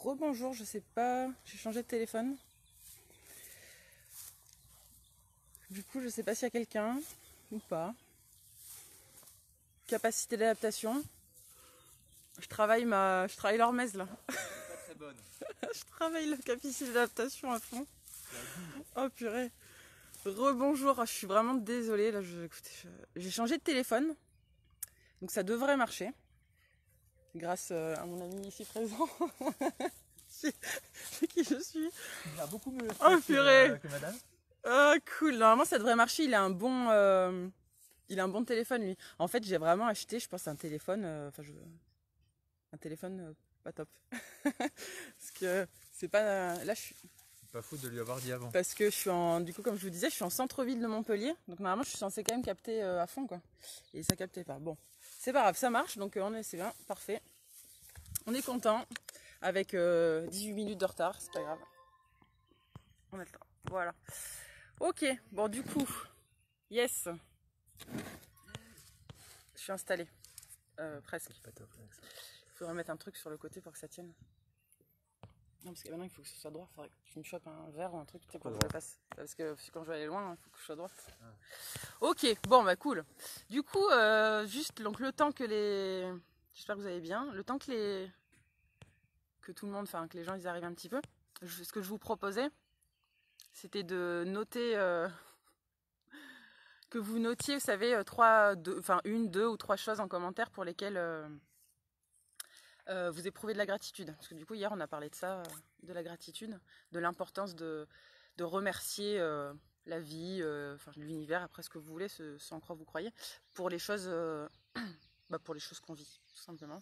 rebonjour, je sais pas, j'ai changé de téléphone. Du coup, je sais pas s'il y a quelqu'un ou pas. Capacité d'adaptation. Je travaille l'hormèse là. Pas très bonne. Je travaille la capacité d'adaptation à fond. Oh purée. Rebonjour, je suis vraiment désolée. Là, j'ai changé de téléphone. Donc ça devrait marcher. Grâce à mon ami ici présent. C'est qui je suis. Il a beaucoup mieux Oh purée. que madame. Oh cool, normalement ça devrait marcher, il a un bon téléphone lui. En fait j'ai vraiment acheté je pense un téléphone, un téléphone pas top. Parce que c'est pas, là je suis, Pas fou de lui avoir dit avant. parce que je suis du coup comme je vous disais je suis en centre-ville de Montpellier. Donc normalement je suis censée quand même capter à fond quoi. Et ça captait pas, bon c'est pas grave, ça marche donc c'est bien, parfait. On est content avec 18 minutes de retard, c'est pas grave. On a le temps, voilà. Ok, bon du coup, yes, je suis installée, presque. Pas top avec ça. Il faudrait mettre un truc sur le côté pour que ça tienne. Non, parce que maintenant il faut que ce soit droit, il faudrait que tu me chopes un verre ou un truc, tu sais, pour que je le passe. Parce que quand je vais aller loin, il faut que je sois droite. Ah. Ok, bon bah cool. Du coup, juste donc le temps que les... J'espère que vous allez bien. Le temps que tout le monde, enfin que les gens ils arrivent un petit peu. Ce que je vous proposais, c'était de noter... que vous notiez, vous savez, une, deux ou trois choses en commentaire pour lesquelles vous éprouvez de la gratitude. Parce que du coup, hier, on a parlé de ça, de la gratitude, de l'importance de remercier la vie, l'univers, après ce que vous voulez, ce en quoi vous croyez, pour les choses, pour les choses qu'on vit, tout simplement.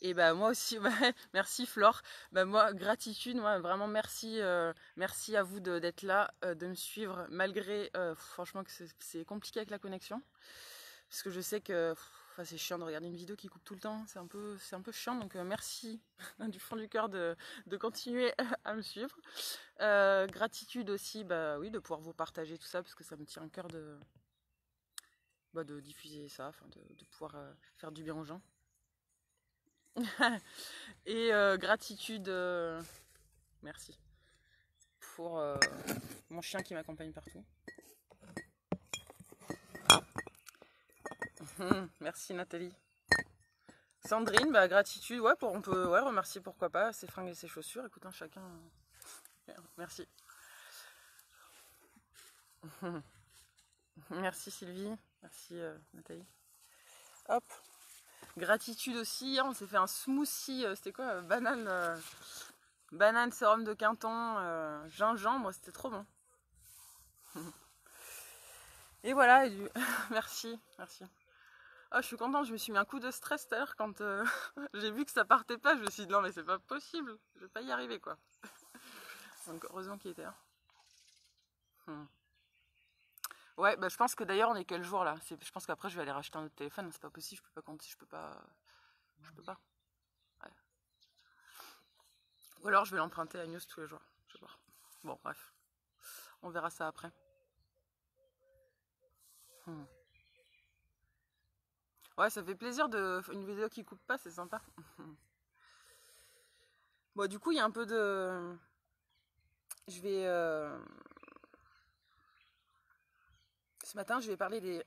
Et bah moi aussi, merci Flore. Bah moi, gratitude, moi vraiment merci, merci à vous d'être là, de me suivre malgré, franchement que c'est compliqué avec la connexion, parce que je sais que c'est chiant de regarder une vidéo qui coupe tout le temps, c'est un peu chiant, donc merci du fond du cœur de continuer à me suivre. Gratitude aussi, bah oui, de pouvoir vous partager tout ça, parce que ça me tient à cœur de diffuser ça, de pouvoir faire du bien aux gens. Et gratitude, merci pour mon chien qui m'accompagne partout. Merci Nathalie. Sandrine, gratitude, ouais, on peut remercier pourquoi pas ses fringues et ses chaussures. Écoute, hein, chacun. Merci. Merci Sylvie, merci Nathalie. Hop. Gratitude aussi, on s'est fait un smoothie, c'était quoi, banane, sérum de Quinton, gingembre, c'était trop bon. Et voilà, merci. Oh, je suis contente, je me suis mis un coup de stress tout à l'heure quand j'ai vu que ça partait pas, je me suis dit non mais c'est pas possible, je vais pas y arriver quoi. Donc heureusement qu'il était là. Ouais, je pense que d'ailleurs on est quel jour là, je pense qu'après je vais aller racheter un autre téléphone, c'est pas possible, je peux pas compter, je peux pas. Ouais. Ou alors je vais l'emprunter à News tous les jours, je vais voir. Bon bref, on verra ça après. Ouais, ça fait plaisir une vidéo qui coupe pas, c'est sympa. Bon, du coup, il y a un peu de... Je vais... Ce matin, je vais parler des...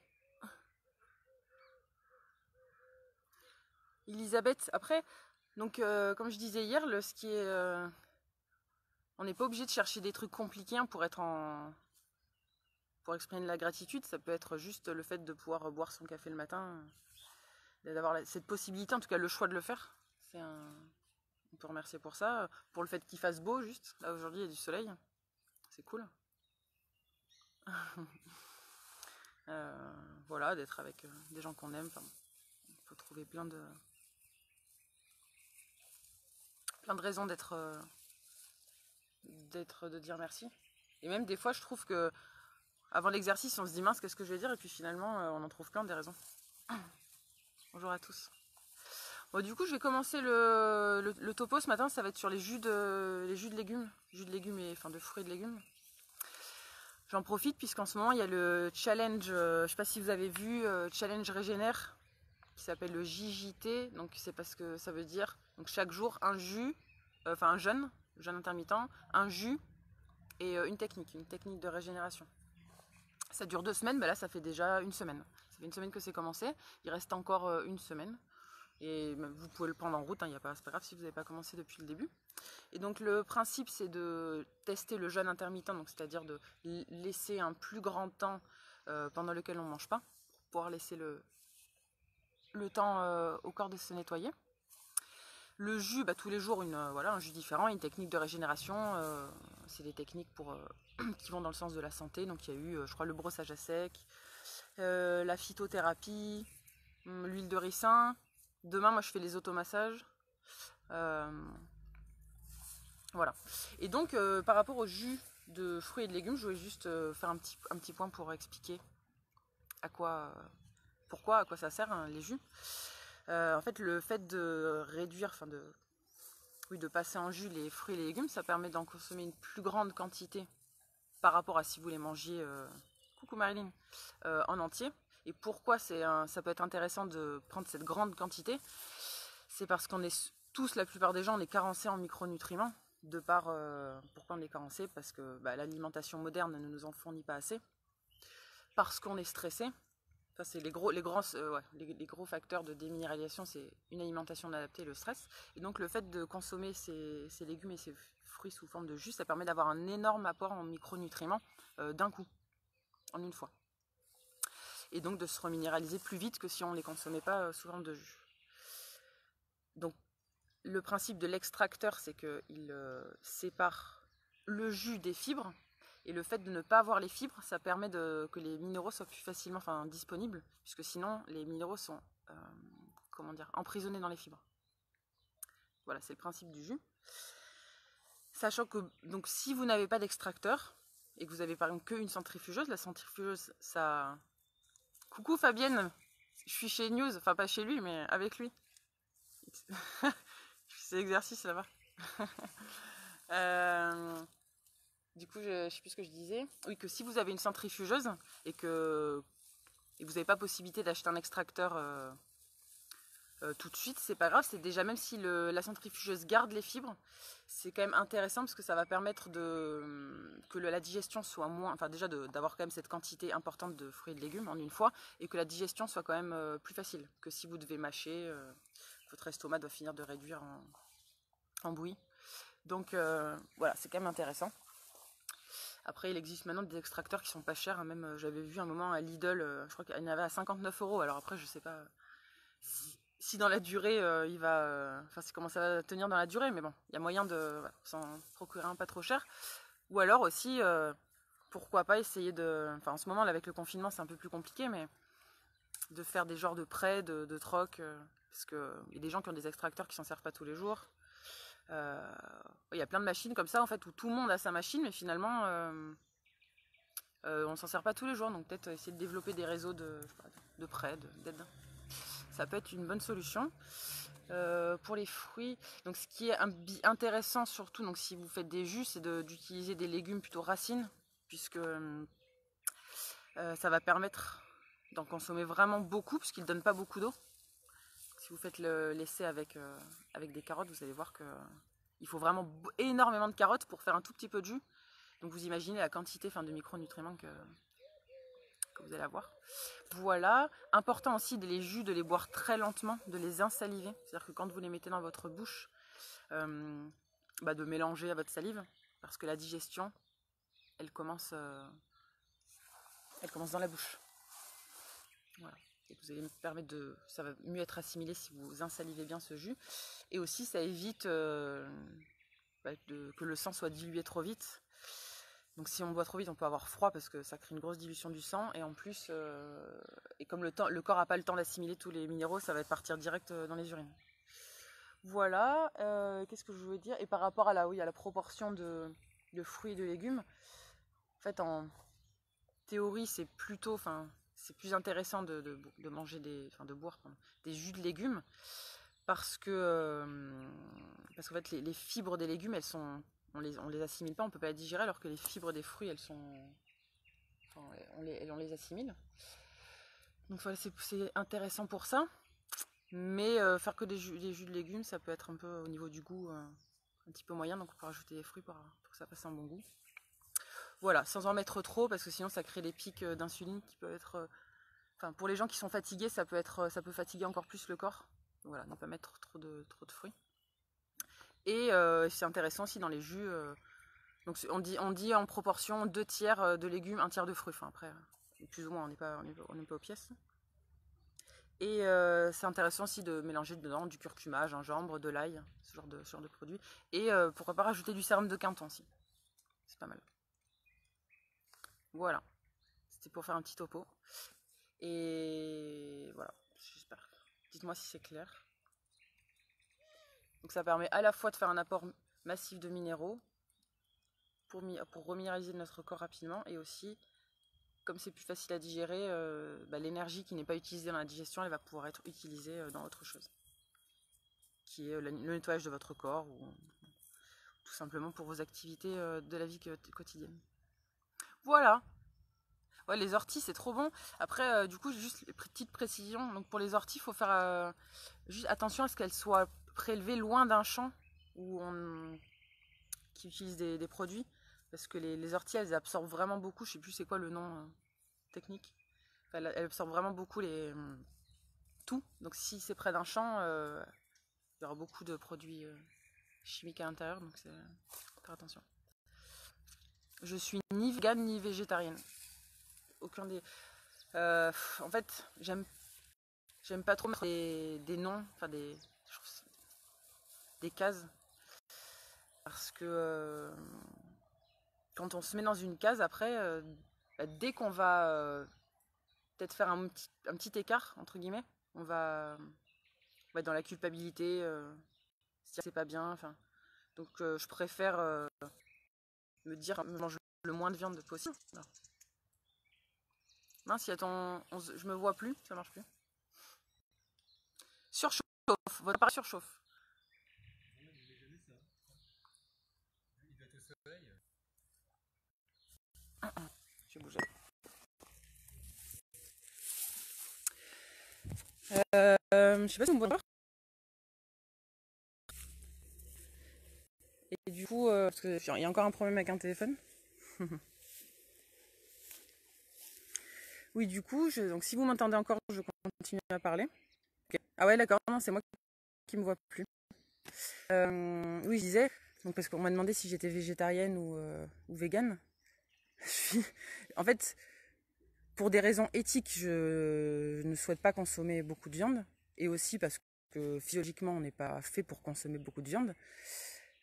Elisabeth, après, donc comme je disais hier, ce qui est... on n'est pas obligé de chercher des trucs compliqués pour pour exprimer de la gratitude. Ça peut être juste le fait de pouvoir boire son café le matin, d'avoir cette possibilité, en tout cas le choix de le faire. On peut remercier pour ça, pour le fait qu'il fasse beau juste. Là aujourd'hui il y a du soleil, c'est cool. Voilà, d'être avec des gens qu'on aime. On peut trouver plein de raisons de dire merci. Et même des fois je trouve que avant l'exercice on se dit mince qu'est-ce que je vais dire, et puis finalement on en trouve plein des raisons. Bonjour à tous. Bon, du coup je vais commencer le topo ce matin, ça va être sur les jus de légumes. Jus de légumes et de fruits et de légumes. J'en profite puisqu'en ce moment il y a le challenge, je sais pas si vous avez vu, challenge régénère, qui s'appelle le JJT, donc c'est parce que ça veut dire donc chaque jour un jus enfin un jeûne intermittent, un jus et une technique de régénération. Ça dure 2 semaines, là ça fait déjà une semaine. Ça fait une semaine que c'est commencé, il reste encore une semaine. Et vous pouvez le prendre en route, c'est pas grave si vous n'avez pas commencé depuis le début. Et donc le principe c'est de tester le jeûne intermittent, donc c'est-à-dire de laisser un plus grand temps pendant lequel on ne mange pas, pour pouvoir laisser le temps au corps de se nettoyer. Le jus, tous les jours un jus différent, une technique de régénération, c'est des techniques qui vont dans le sens de la santé, donc il y a eu je crois le brossage à sec, la phytothérapie, l'huile de ricin. Demain, moi, je fais les automassages. Voilà. Et donc, par rapport au jus de fruits et de légumes, je voulais juste faire un petit point pour expliquer pourquoi, à quoi ça sert les jus. En fait, le fait de réduire, de passer en jus les fruits et les légumes, ça permet d'en consommer une plus grande quantité par rapport à si vous les mangiez, coucou Marilyn, en entier. Et pourquoi ça peut être intéressant de prendre cette grande quantité? C'est parce qu'on est tous, la plupart des gens, on est carencés en micronutriments. Pourquoi on est carencés? Parce que l'alimentation moderne ne nous en fournit pas assez. Parce qu'on est stressé. Enfin, c'est les gros facteurs de déminéralisation, c'est une alimentation inadaptée et le stress. Et donc le fait de consommer ces légumes et ces fruits sous forme de jus, ça permet d'avoir un énorme apport en micronutriments d'un coup, en une fois. Et donc de se reminéraliser plus vite que si on ne les consommait pas sous forme de jus. Donc le principe de l'extracteur, c'est qu'il sépare le jus des fibres, et le fait de ne pas avoir les fibres, ça permet que les minéraux soient plus facilement disponibles, puisque sinon les minéraux sont emprisonnés dans les fibres. Voilà, c'est le principe du jus. Sachant que donc, si vous n'avez pas d'extracteur, et que vous avez par exemple qu'une centrifugeuse, la centrifugeuse, ça... Coucou Fabienne, je suis chez News, enfin pas chez lui, mais avec lui. Je fais ces exercices là-bas. Du coup, je sais plus ce que je disais. Oui, que si vous avez une centrifugeuse et que vous n'avez pas possibilité d'acheter un extracteur tout de suite, c'est pas grave. C'est déjà, même si la centrifugeuse garde les fibres, c'est quand même intéressant parce que ça va permettre que la digestion soit moins... Enfin déjà d'avoir quand même cette quantité importante de fruits et de légumes en une fois, et que la digestion soit quand même plus facile que si vous devez mâcher. Votre estomac doit finir de réduire en bouillie. Donc voilà, c'est quand même intéressant. Après, il existe maintenant des extracteurs qui sont pas chers. Même, j'avais vu un moment à Lidl, je crois qu'il y en avait à 59 €. Alors après, je sais pas si dans la durée, il va... si comment ça va tenir dans la durée. Mais bon, il y a moyen de s'en procurer un pas trop cher. Ou alors aussi, pourquoi pas essayer de... en ce moment, là, avec le confinement, c'est un peu plus compliqué, mais de faire des genres de prêts, de troc. Parce qu'il y a des gens qui ont des extracteurs qui s'en servent pas tous les jours. Il y a plein de machines comme ça en fait où tout le monde a sa machine, mais finalement on s'en sert pas tous les jours, donc peut-être essayer de développer des réseaux de prêt, d'aide. Ça peut être une bonne solution. Pour les fruits, donc ce qui est intéressant surtout, donc si vous faites des jus, c'est d'utiliser des légumes plutôt racines, puisque ça va permettre d'en consommer vraiment beaucoup, puisqu'ils ne donnent pas beaucoup d'eau. Si vous faites l'essai avec des carottes, vous allez voir qu'il faut vraiment énormément de carottes pour faire un tout petit peu de jus. Donc vous imaginez la quantité de micronutriments que vous allez avoir. Voilà. Important aussi les jus, de les boire très lentement, de les insaliver. C'est-à-dire que quand vous les mettez dans votre bouche, de mélanger à votre salive, parce que la digestion, elle commence dans la bouche. Voilà. Et vous allez me permettre ça va mieux être assimilé si vous insalivez bien ce jus. Et aussi, ça évite que le sang soit dilué trop vite. Donc si on boit trop vite, on peut avoir froid parce que ça crée une grosse dilution du sang. Et en plus, et comme le corps n'a pas le temps d'assimiler tous les minéraux, ça va partir direct dans les urines. Voilà. Qu'est-ce que je voulais dire? Et par rapport à la proportion de fruits et de légumes, en fait, en théorie, c'est plutôt... c'est plus intéressant de manger de boire des jus de légumes parce que en fait les fibres des légumes, on les assimile pas, on peut pas les digérer, alors que les fibres des fruits, on les assimile. Donc voilà, c'est intéressant pour ça, mais faire que des jus de légumes, ça peut être un peu au niveau du goût un petit peu moyen, donc on peut rajouter des fruits pour que ça fasse un bon goût. Voilà, sans en mettre trop, parce que sinon ça crée des pics d'insuline qui peuvent être... Enfin, pour les gens qui sont fatigués, ça peut fatiguer encore plus le corps. Voilà, ne pas mettre trop de fruits. Et c'est intéressant aussi dans les jus. Donc on dit en proportion 2 tiers de légumes, 1 tiers de fruits. Enfin après, plus ou moins, on n'est pas aux pièces. Et c'est intéressant aussi de mélanger dedans du curcuma, gingembre, de l'ail, ce genre de produit. Et pourquoi pas rajouter du sérum de Quinton aussi. C'est pas mal. Voilà. C'était pour faire un petit topo. Et voilà, j'espère. Dites-moi si c'est clair. Donc ça permet à la fois de faire un apport massif de minéraux pour reminéraliser notre corps rapidement, et aussi, comme c'est plus facile à digérer, l'énergie qui n'est pas utilisée dans la digestion, elle va pouvoir être utilisée dans autre chose, qui est le nettoyage de votre corps, ou tout simplement pour vos activités de la vie quotidienne. Voilà. Ouais, les orties, c'est trop bon. Après, du coup, juste petite précision. Donc pour les orties, il faut faire juste attention à ce qu'elles soient prélevées loin d'un champ qui utilise des produits. Parce que les orties, elles absorbent vraiment beaucoup. Je sais plus c'est quoi le nom technique. Enfin, elles absorbent vraiment beaucoup tout. Donc si c'est près d'un champ, il y aura beaucoup de produits chimiques à l'intérieur. Donc c'est faire attention. Je suis ni végane ni végétarienne. Aucun des... en fait, j'aime pas trop mettre des noms, enfin des cases. Parce que quand on se met dans une case, après, dès qu'on va peut-être faire un petit écart, entre guillemets, on va être dans la culpabilité, se dire c'est pas bien. Donc je préfère me dire, je mange le moins de viande possible. Non. Mince, je me vois plus, ça marche plus. Surchauffe, votre appareil surchauffe. Je vais bouger. Je sais pas si on me voit. Et du coup, parce qu'il y a encore un problème avec un téléphone. Oui, du coup, donc si vous m'entendez encore, je continue à parler. Okay. Ah ouais, d'accord, non, c'est moi qui me vois plus. Oui, je disais, donc parce qu'on m'a demandé si j'étais végétarienne ou végane. En fait, pour des raisons éthiques, je ne souhaite pas consommer beaucoup de viande. Et aussi parce que physiologiquement, on n'est pas fait pour consommer beaucoup de viande.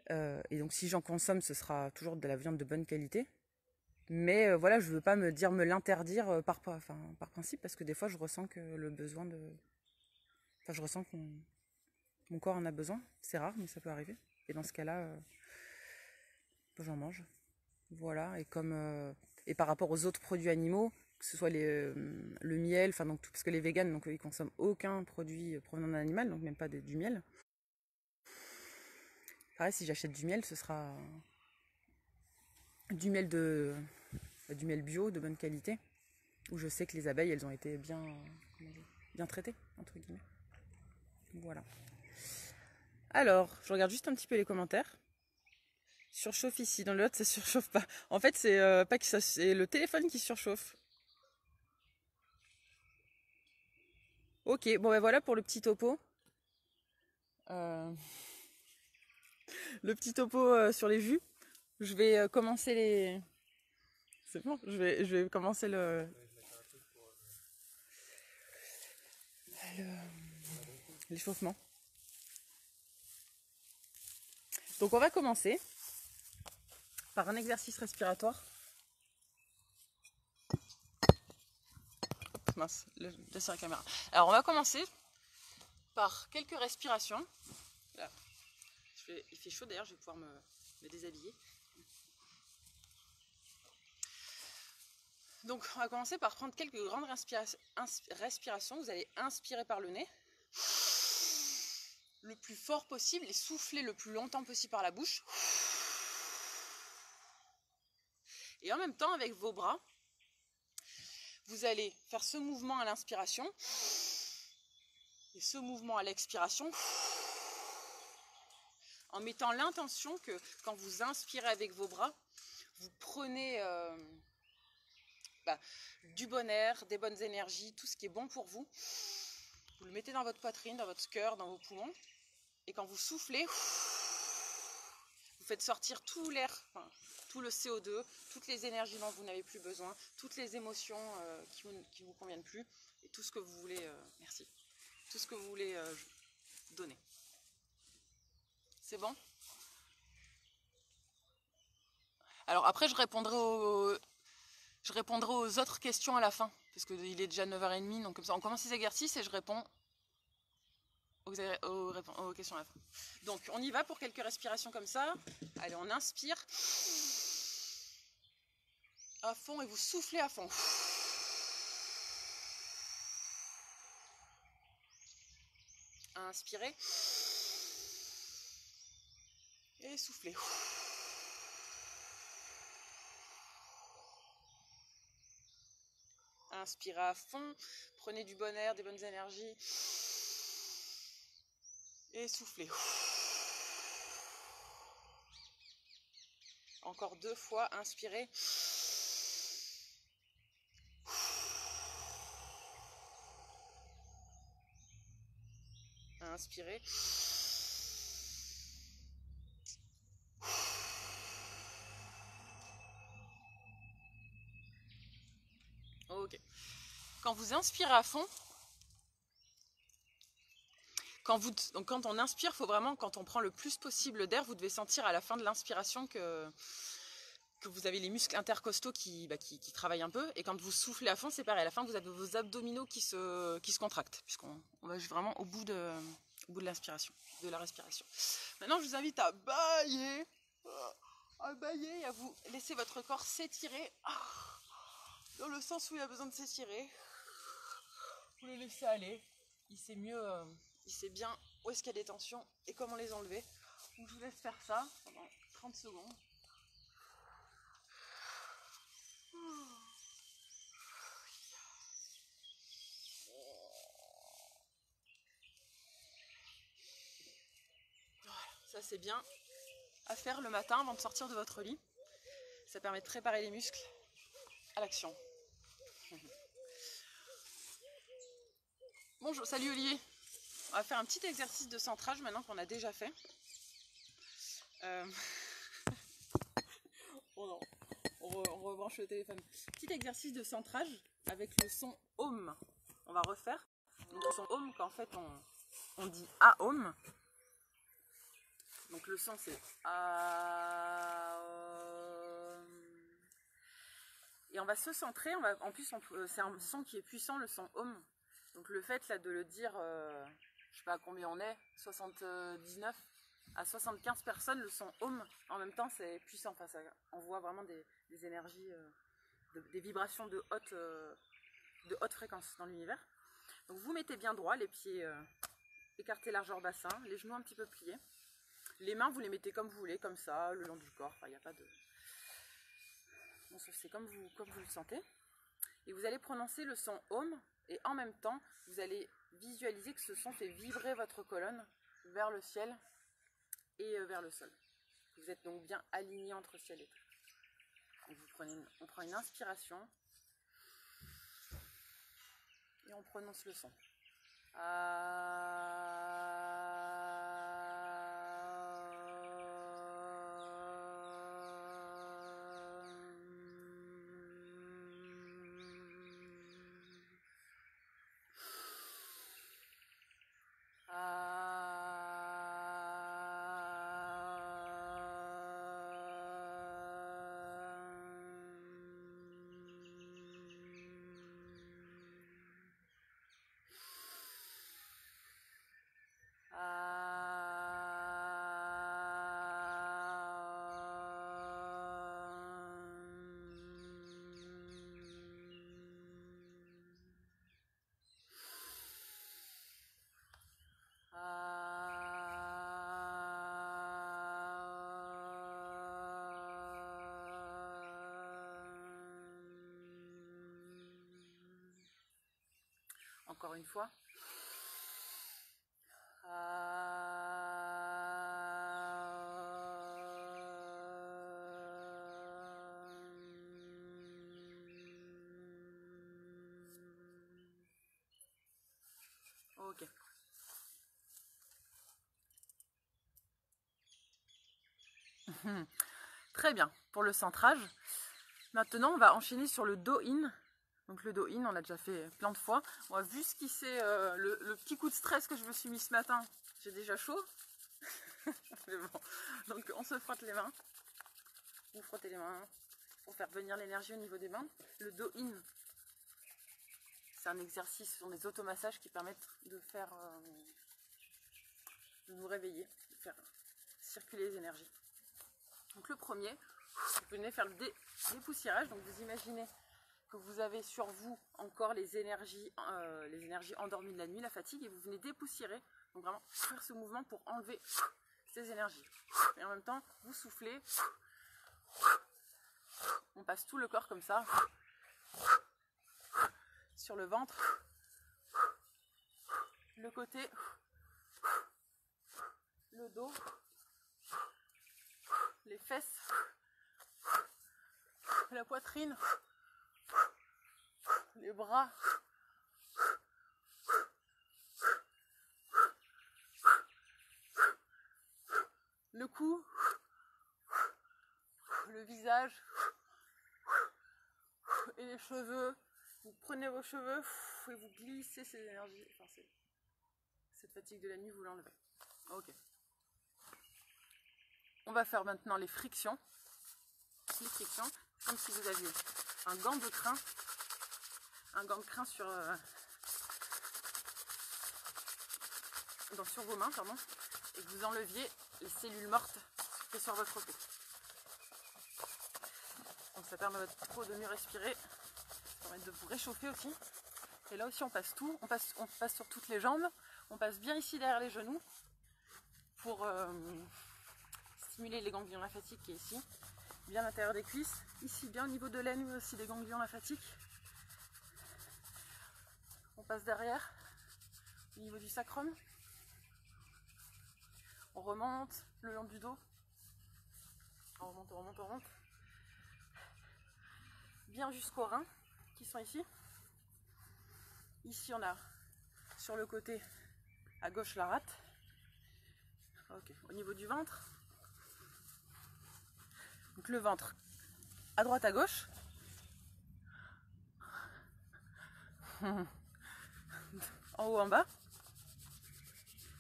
Et donc si j'en consomme, ce sera toujours de la viande de bonne qualité. Mais voilà, je veux pas me l'interdire par principe, parce que des fois je ressens que le besoin de... Enfin, je ressens que mon corps en a besoin. C'est rare, mais ça peut arriver. Et dans ce cas-là, j'en mange. Voilà, et par rapport aux autres produits animaux, que ce soit le miel, donc parce que les véganes, donc ils consomment aucun produit provenant d'un animal, donc même pas du miel. Pareil, si j'achète du miel, ce sera du miel bio, de bonne qualité, où je sais que les abeilles, elles ont été bien traitées, entre guillemets. Voilà. Alors, je regarde juste un petit peu les commentaires. Surchauffe ici, dans le lot, ça surchauffe pas. En fait, c'est pas que ça, c'est le téléphone qui surchauffe. Ok, bon ben voilà pour le petit topo. Le petit topo sur les jus. Je vais commencer les... C'est bon, je vais commencer l'échauffement. Donc on va commencer par un exercice respiratoire. Hop, mince, là c'est la caméra. Alors on va commencer par quelques respirations. Là. Il fait chaud d'ailleurs, je vais pouvoir me déshabiller. Donc on va commencer par prendre quelques grandes respirations. Vous allez inspirer par le nez le plus fort possible et souffler le plus longtemps possible par la bouche. Et en même temps, avec vos bras, vous allez faire ce mouvement à l'inspiration et ce mouvement à l'expiration en mettant l'intention que quand vous inspirez avec vos bras, vous prenez du bon air, des bonnes énergies, tout ce qui est bon pour vous. Vous le mettez dans votre poitrine, dans votre cœur, dans vos poumons. Et quand vous soufflez, vous faites sortir tout l'air, enfin, tout le CO2, toutes les énergies dont vous n'avez plus besoin, toutes les émotions qui vous conviennent plus, et tout ce que vous voulez, merci, tout ce que vous voulez donner. C'est bon? Alors après, je répondrai aux autres questions à la fin, parce qu'il est déjà 9h30, donc comme ça, on commence les exercices et je réponds aux questions à la fin. Donc, on y va pour quelques respirations comme ça. Allez, on inspire à fond et vous soufflez à fond. Inspirez et soufflez. Inspirez à fond, prenez du bon air, des bonnes énergies et soufflez. Encore 2 fois, inspirez. Inspirez. Ok. Quand vous inspirez à fond, quand on inspire, faut vraiment, quand on prend le plus possible d'air, vous devez sentir à la fin de l'inspiration que vous avez les muscles intercostaux qui travaillent un peu. Et quand vous soufflez à fond, c'est pareil. À la fin, vous avez vos abdominaux qui se contractent, puisqu'on va vraiment au bout de l'inspiration, de la respiration. Maintenant, je vous invite à bailler et à vous laisser votre corps s'étirer dans le sens où il a besoin de s'étirer. Vous le laissez aller. Il sait mieux, il sait bien où est-ce qu'il y a des tensions et comment les enlever. Donc je vous laisse faire ça pendant 30 secondes. Voilà, ça c'est bien à faire le matin avant de sortir de votre lit. Ça permet de préparer les muscles à l'action. Bonjour, salut Olivier. On va faire un petit exercice de centrage maintenant qu'on a déjà fait. Oh non, on rebranche le téléphone. Petit exercice de centrage avec le son Om. On va refaire. Donc le son Om, qu'en fait on dit Aum. Donc le son c'est Aum. Et on va se centrer. En plus, c'est un son qui est puissant, le son Om. Donc le fait là de le dire, je sais pas à combien on est, 79 à 75 personnes, le son Om en même temps, c'est puissant. Enfin, ça envoie vraiment des énergies, des vibrations de haute fréquence dans l'univers. Donc vous mettez bien droit, les pieds écartés largeur bassin, les genoux un petit peu pliés. Les mains, vous les mettez comme vous voulez, comme ça, le long du corps. Enfin, il n'y a pas de... Bon, c'est comme vous le sentez. Et vous allez prononcer le son Om. Et en même temps, vous allez visualiser que ce son fait vibrer votre colonne vers le ciel et vers le sol. Vous êtes donc bien aligné entre ciel et terre. Donc on prend une inspiration et on prononce le son. Encore une fois. Ok. Très bien, pour le centrage. Maintenant, on va enchaîner sur le do-in. Donc le do-in, on l'a déjà fait plein de fois. On va vu ce qui c'est le petit coup de stress que je me suis mis ce matin. J'ai déjà chaud. Mais bon. Donc on se frotte les mains. Vous frottez les mains pour faire venir l'énergie au niveau des mains. Le do-in, c'est un exercice, ce sont des automassages qui permettent de faire de vous réveiller, de faire circuler les énergies. Donc le premier, vous venez faire le dépoussiérage. Donc vous imaginez que vous avez sur vous encore les énergies endormies de la nuit, la fatigue, et vous venez dépoussiérer. Donc vraiment faire ce mouvement pour enlever ces énergies. Et en même temps, vous soufflez. On passe tout le corps comme ça. Sur le ventre. Le côté. Le dos. Les fesses. La poitrine. Les bras. Le cou. Le visage. Et les cheveux. Vous prenez vos cheveux et vous glissez ces énergies. Enfin, cette fatigue de la nuit, vous l'enlevez. Ok. On va faire maintenant les frictions. Les frictions, comme si vous aviez un gant de crin. Un gant de crin sur vos mains, pardon, et que vous enleviez les cellules mortes qui sont sur votre peau. Donc ça permet à votre peau de mieux respirer, ça permet de vous réchauffer aussi. Et là aussi on passe tout, on passe sur toutes les jambes, on passe bien ici derrière les genoux pour stimuler les ganglions lymphatiques qui est ici, bien à l'intérieur des cuisses, ici bien au niveau de l'aine mais aussi des ganglions lymphatiques. On passe derrière, au niveau du sacrum. On remonte le long du dos. On remonte, on remonte, on remonte. Bien jusqu'aux reins qui sont ici. Ici on a sur le côté à gauche la rate. Ok. Au niveau du ventre. Donc le ventre à droite à gauche. En haut en bas.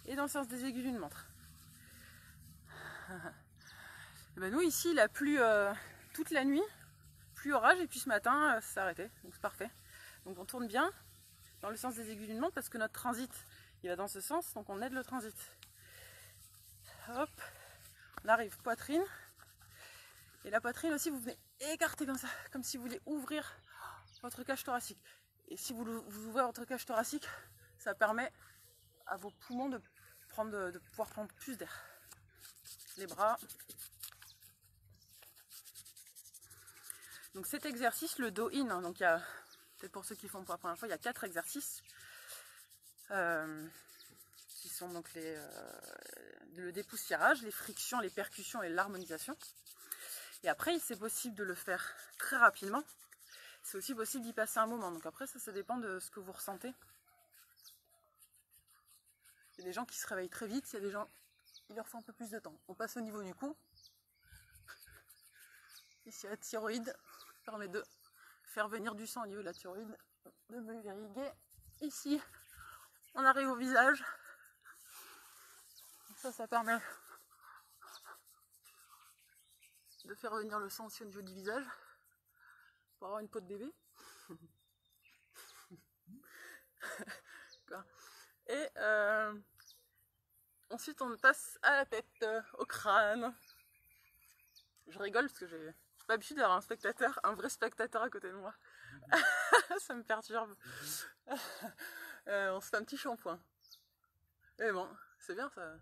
Et dans le sens des aiguilles d'une montre. Et ben nous ici il a plu toute la nuit, pluie orage, et puis ce matin ça s'est arrêté, donc c'est parfait. Donc on tourne bien dans le sens des aiguilles d'une montre parce que notre transit il va dans ce sens, donc on aide le transit. Hop, on arrive poitrine, et la poitrine aussi vous venez écarter comme ça, comme si vous vouliez ouvrir votre cage thoracique. Et si vous ouvrez votre cage thoracique, ça permet à vos poumons de pouvoir prendre plus d'air. Les bras. Donc cet exercice, le do-in, hein, donc il y a, peut-être pour ceux qui font pour la première fois, il y a 4 exercices qui sont donc le dépoussiérage, les frictions, les percussions et l'harmonisation. Et après, c'est possible de le faire très rapidement. C'est aussi possible d'y passer un moment. Donc après, ça dépend de ce que vous ressentez. Il y a des gens qui se réveillent très vite, il y a des gens, il leur faut un peu plus de temps. On passe au niveau du cou. Ici, la thyroïde permet de faire venir du sang au niveau de la thyroïde, de me irriguer. Ici, on arrive au visage. Ça permet de faire venir le sang aussi au niveau du visage pour avoir une peau de bébé. Et ensuite on passe à la tête, au crâne. Je rigole parce que j'ai pas l'habitude d'avoir un vrai spectateur à côté de moi. Ça me perturbe. On se fait un petit shampoing. Mais bon, c'est bien ça.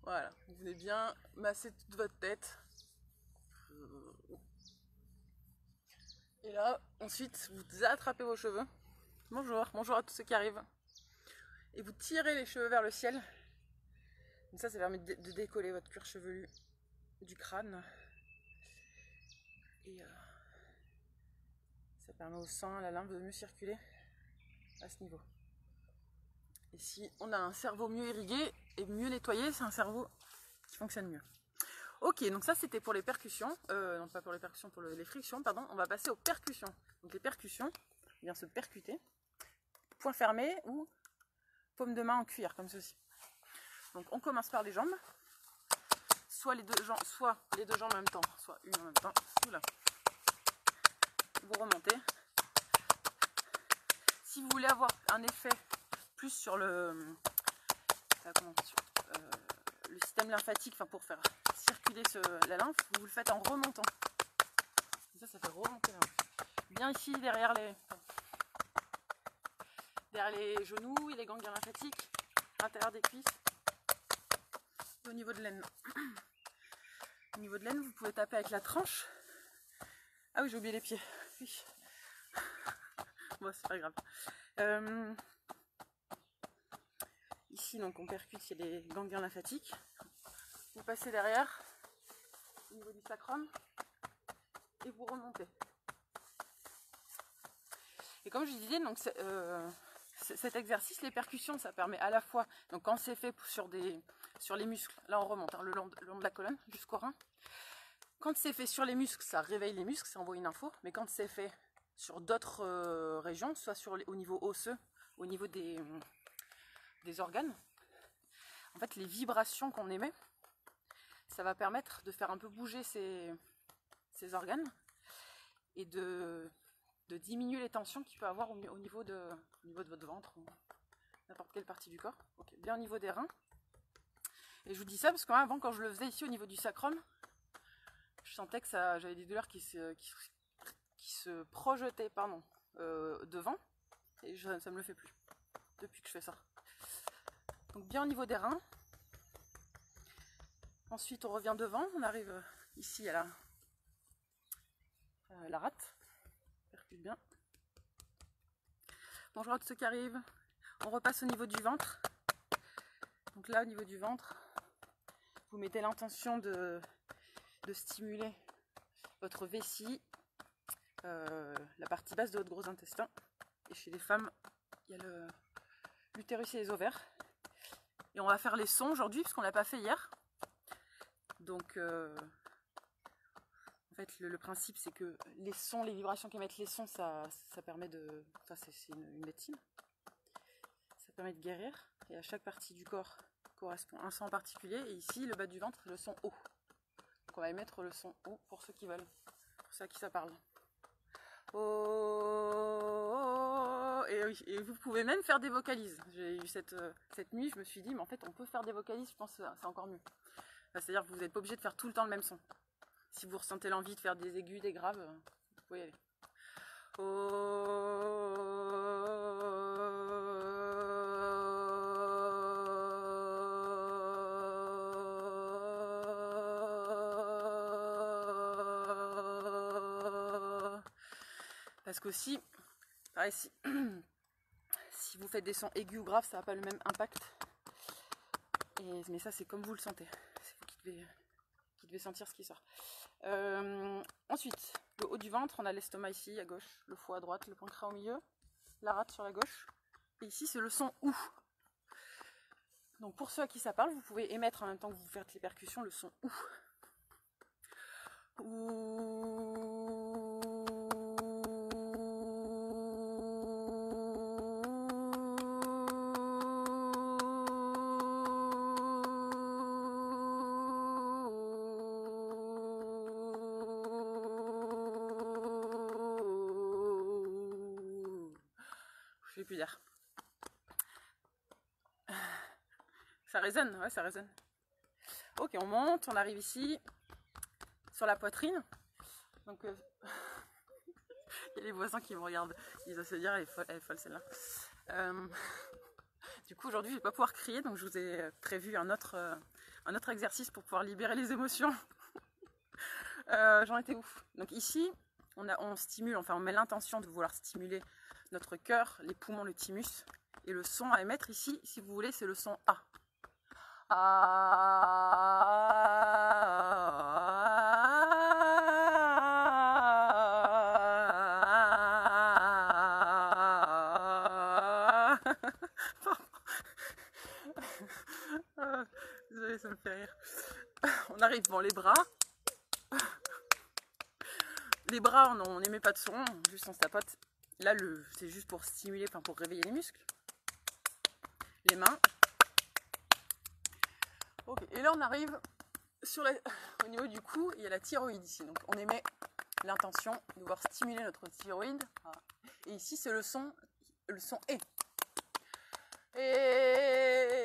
Voilà, vous venez bien masser toute votre tête. Et là, ensuite, vous attrapez vos cheveux. Bonjour, bonjour à tous ceux qui arrivent. Et vous tirez les cheveux vers le ciel. Donc ça permet de décoller votre cuir chevelu du crâne. Et ça permet au sang, à la lymphe de mieux circuler à ce niveau. Et si on a un cerveau mieux irrigué et mieux nettoyé, c'est un cerveau qui fonctionne mieux. Ok, donc ça c'était pour les percussions, non pas pour les percussions, pour les frictions, pardon. On va passer aux percussions. Donc les percussions, bien se percuter, poing fermé ou paume de main en cuillère, comme ceci. Donc on commence par les jambes, soit les deux jambes en même temps, soit une en même temps. Oula. Vous remontez. Si vous voulez avoir un effet plus sur le système lymphatique, enfin pour faire circuler la lymphe, vous le faites en remontant. Ça fait remonter la lymphe. Bien ici derrière les genoux et les ganglions lymphatiques, à l'intérieur des cuisses, et au niveau de l'aine. Au niveau de l'aine, vous pouvez taper avec la tranche. Ah oui, j'ai oublié les pieds. Oui. Bon, c'est pas grave. Ici, donc, on percute, il y a les ganglions lymphatiques. Vous passez derrière, au niveau du sacrum, et vous remontez. Et comme je disais, donc, cet exercice, les percussions, ça permet à la fois, donc quand c'est fait sur les muscles, là on remonte, hein, le long de la colonne jusqu'au rein. Quand c'est fait sur les muscles, ça réveille les muscles, ça envoie une info. Mais quand c'est fait sur d'autres régions, soit au niveau osseux, au niveau des organes, en fait les vibrations qu'on émet, ça va permettre de faire un peu bouger ces organes et de diminuer les tensions qu'il peut avoir au niveau de votre ventre ou n'importe quelle partie du corps. Okay. Bien au niveau des reins. Et je vous dis ça parce qu'avant, quand je le faisais ici au niveau du sacrum, je sentais que j'avais des douleurs qui se projetaient devant, et ça ne me le fait plus depuis que je fais ça. Donc bien au niveau des reins. Ensuite on revient devant, on arrive ici à la rate. Percute bien. Bonjour à tous ceux qui arrivent. On repasse au niveau du ventre. Donc là au niveau du ventre, vous mettez l'intention de stimuler votre vessie, la partie basse de votre gros intestin. Et chez les femmes, il y a l'utérus et les ovaires. Et on va faire les sons aujourd'hui parce qu'on ne l'a pas fait hier. Donc en fait le principe c'est que les sons, les vibrations qu'émettent les sons, ça permet de... Enfin c'est une médecine. Ça permet de guérir. Et à chaque partie du corps correspond un son en particulier. Et ici le bas du ventre, le son O. Donc on va émettre le son O pour ceux qui veulent. Pour ceux à qui ça parle. Oh, et vous pouvez même faire des vocalises. J'ai eu cette nuit, je me suis dit, mais en fait, on peut faire des vocalises, je pense que c'est encore mieux. C'est-à-dire que vous n'êtes pas obligé de faire tout le temps le même son. Si vous ressentez l'envie de faire des aigus, des graves, vous pouvez y aller. Parce qu'aussi, pareil, si vous faites des sons aigus ou graves, ça n'a pas le même impact. Mais ça, c'est comme vous le sentez. C'est vous qui devez sentir ce qui sort. Ensuite, le haut du ventre, on a l'estomac ici, à gauche, le foie à droite, le pancréas au milieu, la rate sur la gauche. Et ici, c'est le son OU. Donc pour ceux à qui ça parle, vous pouvez émettre en même temps que vous faites les percussions le son OU. Ouh. Je vais plus dire. Ça résonne, ouais, ça résonne. Ok, on monte, on arrive ici, sur la poitrine. Donc, il y a les voisins qui me regardent. Ils doivent se dire, elle est folle celle-là. Du coup, aujourd'hui, je ne vais pas pouvoir crier, donc je vous ai prévu un autre exercice pour pouvoir libérer les émotions. J'en étais où? Donc ici, on stimule, enfin, on met l'intention de vouloir stimuler notre cœur, les poumons, le thymus. Et le son à émettre ici, si vous voulez, c'est le son A. désolée, ça me fait rire. On arrive, bon, les bras. Les bras, on n'émet pas de son, juste on se tapote. Là, c'est juste pour stimuler, enfin pour réveiller les muscles. Les mains. Ok, et là on arrive au niveau du cou, il y a la thyroïde ici. Donc on émet l'intention de pouvoir stimuler notre thyroïde. Voilà. Et ici c'est le son E. Et...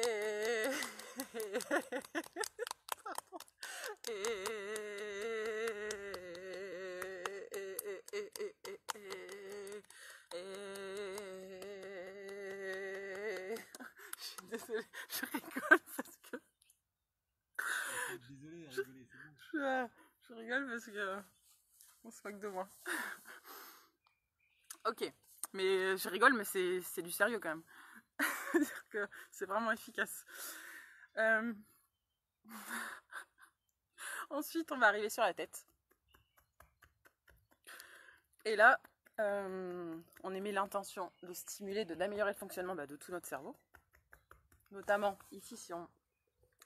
Je suis désolée, je rigole parce que... Désolé, rigoler, c'est bon. Je rigole parce que... on se moque de moi. Ok, mais je rigole, mais c'est du sérieux quand même. C'est-à-dire que c'est vraiment efficace. Ensuite, on va arriver sur la tête. Et là, on émet l'intention de stimuler, d'améliorer le fonctionnement de tout notre cerveau. Notamment, ici, si on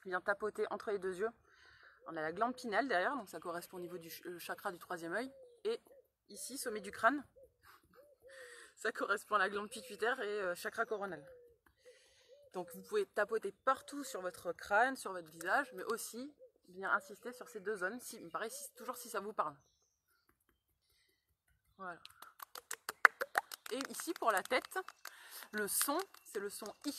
vient tapoter entre les deux yeux, on a la glande pinale derrière, donc ça correspond au niveau du chakra du troisième œil. Et ici, sommet du crâne, ça correspond à la glande pituitaire et chakra coronal. Donc vous pouvez tapoter partout sur votre crâne, sur votre visage, mais aussi bien insister sur ces deux zones, pareil, toujours si ça vous parle. Voilà. Et ici pour la tête, le son, c'est le son I.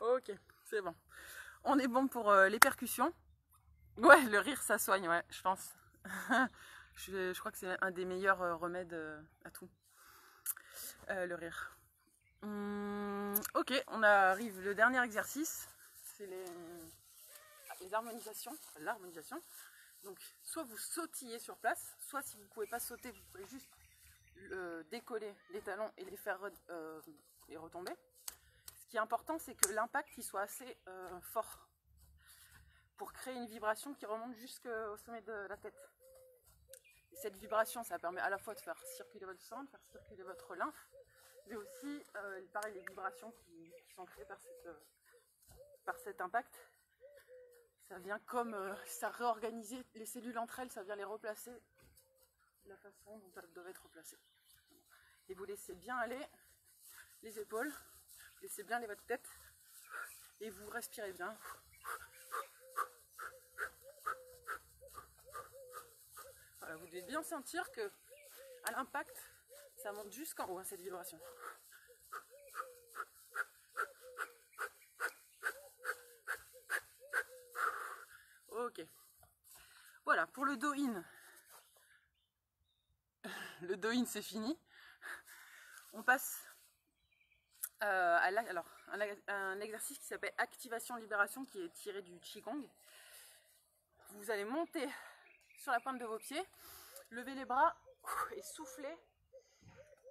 Ok, c'est bon. On est bon pour les percussions. Ouais, le rire, ça soigne, ouais, je pense. Je crois que c'est un des meilleurs remèdes à tout. Le rire. Ok, on arrive, le dernier exercice, c'est les harmonisations, l'harmonisation. Donc, soit vous sautillez sur place, soit si vous ne pouvez pas sauter, vous pouvez juste décoller les talons et les faire les retomber. Ce qui est important, c'est que l'impact il soit assez fort pour créer une vibration qui remonte jusqu'au sommet de la tête. Et cette vibration, ça permet à la fois de faire circuler votre sang, de faire circuler votre lymphe, mais aussi, pareil, les vibrations qui sont créées par cet impact. Ça vient comme ça réorganiser les cellules entre elles, ça vient les replacer de la façon dont elles doivent être replacées. Et vous laissez bien aller les épaules, vous laissez bien aller votre tête, et vous respirez bien. Voilà, vous devez bien sentir que à l'impact, ça monte jusqu'en haut, cette vibration. Ok. Voilà, pour le do-in. Le do-in, c'est fini. On passe à un exercice qui s'appelle activation-libération, qui est tiré du Qigong. Vous allez monter sur la pointe de vos pieds, lever les bras et souffler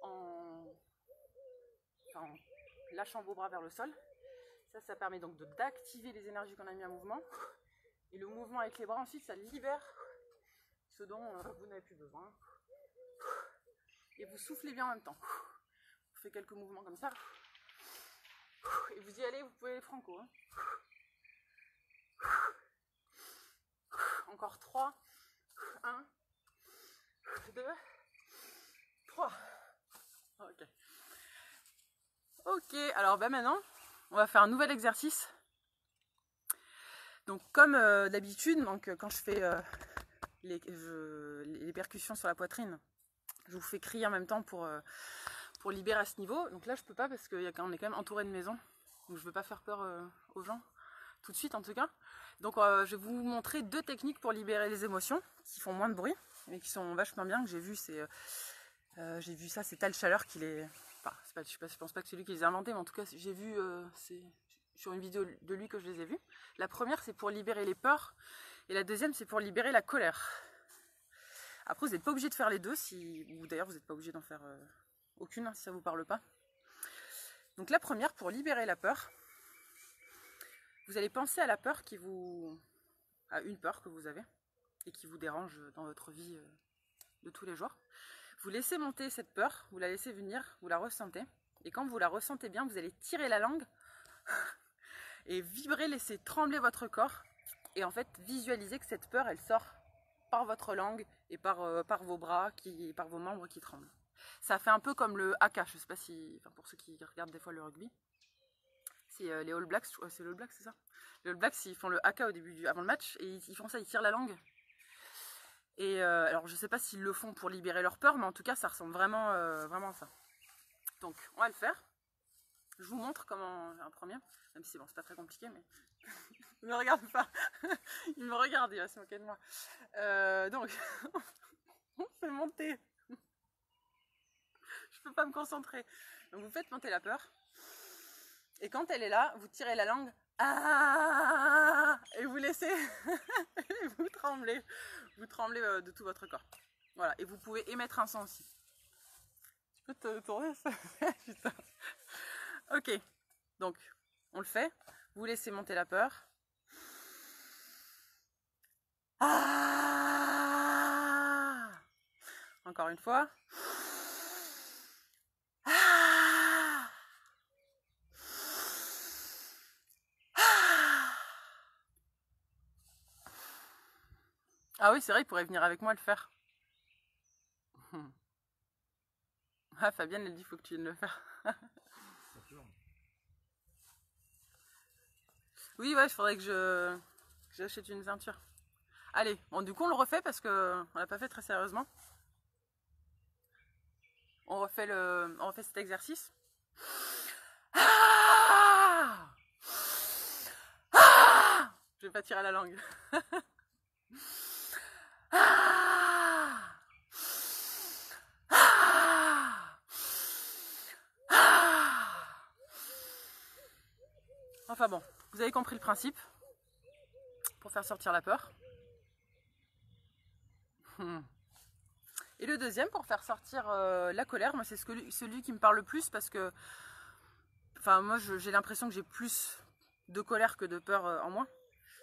en lâchant vos bras vers le sol. Ça permet donc d'activer les énergies qu'on a mis en mouvement. Et le mouvement avec les bras, ensuite, ça libère ce dont vous n'avez plus besoin. Et vous soufflez bien en même temps. Vous faites quelques mouvements comme ça. Et vous y allez, vous pouvez aller franco. Hein. Encore 3. 1, 2, 3. Ok. Ok, alors maintenant, on va faire un nouvel exercice. Donc comme d'habitude, quand je fais les percussions sur la poitrine, je vous fais crier en même temps pour libérer à ce niveau. Donc là je peux pas parce qu'on est quand même entouré de maisons. Donc je veux pas faire peur aux gens, tout de suite en tout cas. Donc je vais vous montrer 2 techniques pour libérer les émotions, qui font moins de bruit, mais qui sont vachement bien, que j'ai vu, j'ai vu ça, c'est Tal Chaleur qui les... Enfin, je pense pas que c'est lui qui les a inventés, mais en tout cas j'ai vu, c'est sur une vidéo de lui que je les ai vus. La première c'est pour libérer les peurs, et la deuxième c'est pour libérer la colère. Après vous n'êtes pas obligé de faire les deux, ou d'ailleurs vous n'êtes pas obligé d'en faire aucune si ça vous parle pas. Donc la première, pour libérer la peur, vous allez penser à la peur à une peur que vous avez et qui vous dérange dans votre vie de tous les jours. Vous laissez monter cette peur, vous la laissez venir, vous la ressentez. Et quand vous la ressentez bien, vous allez tirer la langue et vibrer, laisser trembler votre corps. Et en fait, visualiser que cette peur, elle sort par votre langue et par vos bras, par vos membres qui tremblent. Ça fait un peu comme le haka, je ne sais pas si, enfin pour ceux qui regardent des fois le rugby, c'est les All Blacks, c'est les All Blacks, c'est ça? Les All Blacks, ils font le haka avant le match et ils font ça, ils tirent la langue. Et alors je ne sais pas s'ils le font pour libérer leur peur, mais en tout cas ça ressemble vraiment à ça. Donc on va le faire. Je vous montre comment un premier, même si bon c'est pas très compliqué, mais il me regarde pas. Il me regarde, il va se moquer de moi. Donc on fait monter. Je peux pas me concentrer. Donc vous faites monter la peur. Et quand elle est là, vous tirez la langue. Ah, et vous laissez. Et vous tremblez. Vous tremblez de tout votre corps. Voilà. Et vous pouvez émettre un son aussi. Tu peux te tourner ça? Putain. Ok. Donc, on le fait. Vous laissez monter la peur. Ah, encore une fois. Ah oui, c'est vrai, il pourrait venir avec moi le faire. Ah, Fabienne, elle dit, il faut que tu viennes le faire. Oui, ouais, il faudrait que j'achète une ceinture. Allez, bon, du coup, on le refait parce qu'on l'a pas fait très sérieusement. On refait cet exercice. Ah, ah, je vais pas tirer la langue. Ah, ah, ah. Enfin bon, vous avez compris le principe pour faire sortir la peur. Et le deuxième pour faire sortir la colère, moi c'est celui qui me parle le plus parce que, enfin moi j'ai l'impression que j'ai plus de colère que de peur en moi.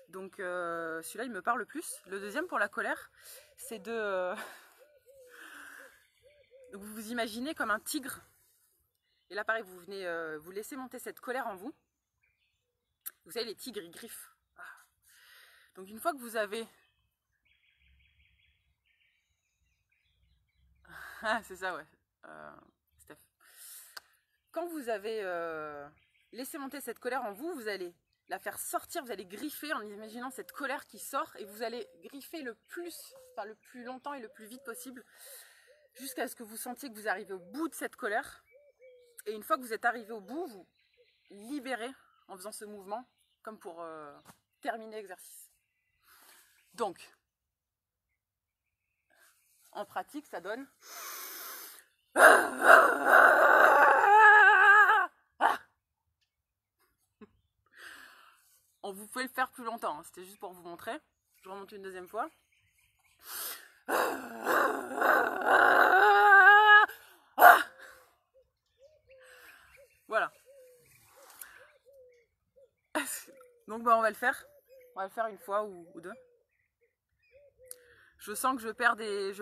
Donc celui-là il me parle le plus. Le deuxième pour la colère, c'est de... vous vous imaginez comme un tigre. Et là pareil, vous venez vous laissez monter cette colère en vous. Vous savez les tigres ils griffent. Donc une fois que vous avez... Ah c'est ça ouais, Steph. Quand vous avez laissé monter cette colère en vous, vous allez la faire sortir, vous allez griffer en imaginant cette colère qui sort et vous allez griffer le plus longtemps et le plus vite possible jusqu'à ce que vous sentiez que vous arrivez au bout de cette colère. Et une fois que vous êtes arrivé au bout, vous libérez en faisant ce mouvement comme pour terminer l'exercice. Donc, en pratique, ça donne... Vous pouvez le faire plus longtemps, hein. C'était juste pour vous montrer. Je remonte une deuxième fois. Voilà. Donc on va le faire. On va le faire une fois ou deux. Je sens que je perds des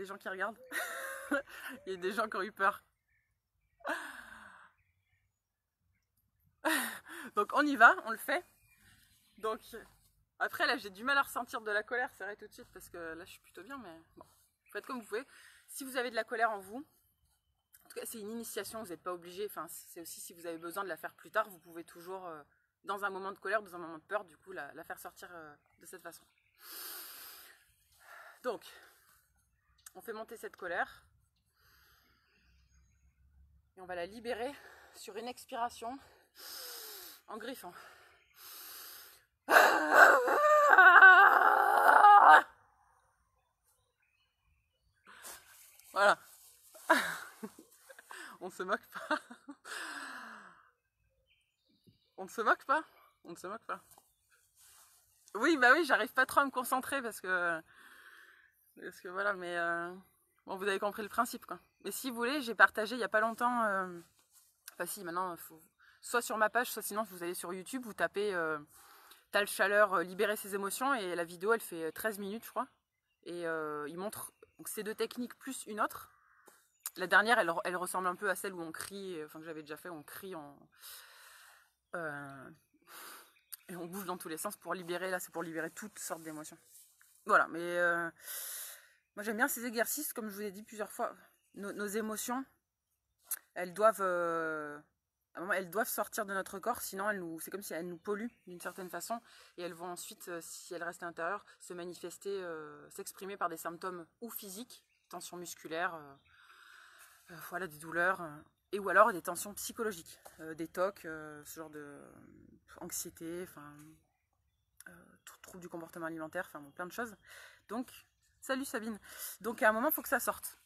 gens qui regardent. Il y a des gens qui ont eu peur. Donc on y va, on le fait. Donc après là j'ai du mal à ressentir de la colère, c'est vrai tout de suite parce que là je suis plutôt bien, mais bon, faites comme vous pouvez. Si vous avez de la colère en vous, en tout cas c'est une initiation, vous n'êtes pas obligé, enfin c'est aussi si vous avez besoin de la faire plus tard, vous pouvez toujours dans un moment de colère, dans un moment de peur, du coup la faire sortir de cette façon. Donc on fait monter cette colère et on va la libérer sur une expiration en griffant. Voilà. On se moque pas. On ne se moque pas. On ne se moque pas. Oui, bah oui, j'arrive pas trop à me concentrer parce que voilà, mais bon, vous avez compris le principe quoi. Mais si vous voulez, j'ai partagé il y a pas longtemps. Enfin si, maintenant, soit sur ma page, soit sinon vous allez sur YouTube, vous tapez Tal Chaleur, libérer ses émotions, et la vidéo elle fait 13 minutes je crois. Et il montre donc, ces deux techniques plus une autre. La dernière elle ressemble un peu à celle où on crie, enfin que j'avais déjà fait, où on crie et on bouge dans tous les sens pour libérer. Là c'est pour libérer toutes sortes d'émotions. Voilà, mais moi j'aime bien ces exercices, comme je vous ai dit plusieurs fois. Nos émotions, elles doivent, à un moment, elles doivent sortir de notre corps, sinon c'est comme si elles nous polluent d'une certaine façon, et elles vont ensuite, si elles restent à l'intérieur, se manifester, s'exprimer par des symptômes ou physiques, tensions musculaires, voilà, des douleurs, et ou alors des tensions psychologiques, des TOC, ce genre de anxiété, enfin troubles du comportement alimentaire, enfin bon, plein de choses. Donc, salut Sabine. Donc à un moment, il faut que ça sorte.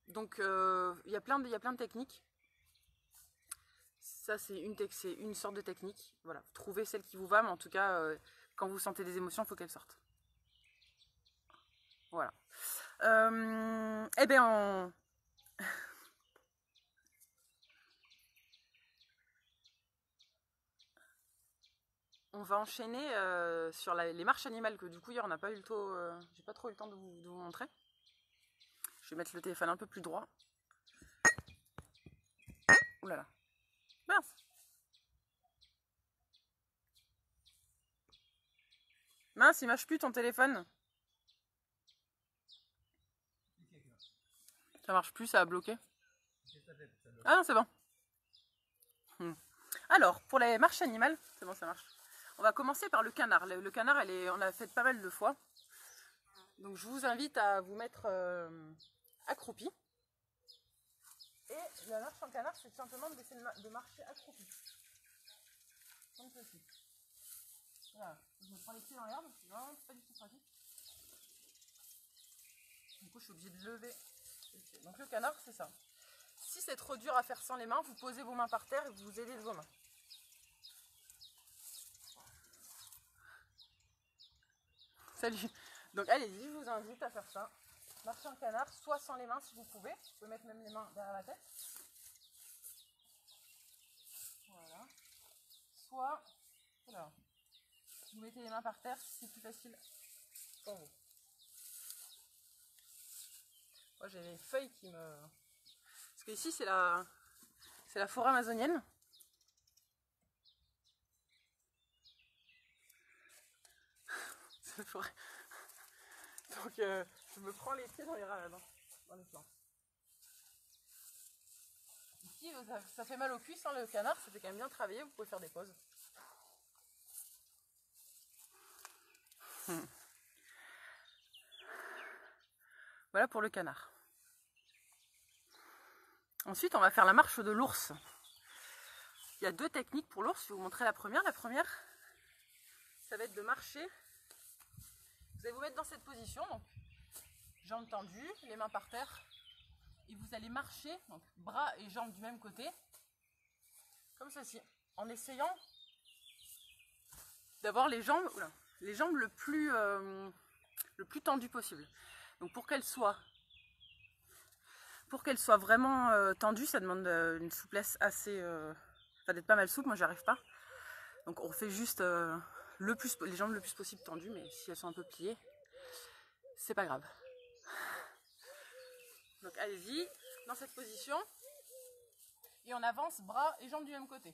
Donc il y a plein de techniques. Ça c'est une sorte de technique. Voilà, trouvez celle qui vous va, mais en tout cas, quand vous sentez des émotions, il faut qu'elles sortent. Voilà. Eh bien, on va enchaîner sur les marches animales, que du coup hier on n'a pas eu le temps, j'ai pas trop eu le temps de vous montrer. Je vais mettre le téléphone un peu plus droit. Ouh là là. Mince. Mince, il marche plus ton téléphone. Ça marche plus, ça a bloqué. Ah non, c'est bon. Alors, pour les marches animales, c'est bon, ça marche. On va commencer par le canard. Le canard, on l'a fait pas mal de fois. Donc je vous invite à vous mettre accroupi. Et la marche en canard, c'est tout simplement d'essayer de marcher accroupi. Comme ceci. Voilà. Je me prends les pieds dans l'herbe, c'est vraiment pas du tout pratique. Du coup, je suis obligée de lever les pieds. Donc le canard, c'est ça. Si c'est trop dur à faire sans les mains, vous posez vos mains par terre et vous vous aidez de vos mains. Salut. Donc allez-y, je vous invite à faire ça. Marcher en canard, soit sans les mains si vous pouvez. Vous pouvez mettre même les mains derrière la tête. Voilà. Soit, voilà, vous mettez les mains par terre si c'est plus facile pour vous. Moi j'ai les feuilles qui me... Parce que ici c'est la forêt amazonienne. C'est la forêt. Donc je me prends les pieds dans les plantes. Ici ça fait mal aux cuisses, hein, le canard, ça fait quand même bien travailler, vous pouvez faire des pauses. Voilà pour le canard. Ensuite, on va faire la marche de l'ours. Il y a deux techniques pour l'ours, je vais vous montrer la première. La première, ça va être de marcher. Vous allez vous mettre dans cette position, donc jambes tendues, les mains par terre. Et vous allez marcher, donc bras et jambes du même côté, comme ceci, en essayant d'avoir les jambes le plus tendues possible. Donc pour qu'elles soient vraiment tendues, ça demande une souplesse assez... enfin d'être pas mal souple, moi j'y arrive pas. Donc on fait juste les jambes le plus possible tendues, mais si elles sont un peu pliées, c'est pas grave. Donc allez-y, dans cette position, et on avance bras et jambes du même côté.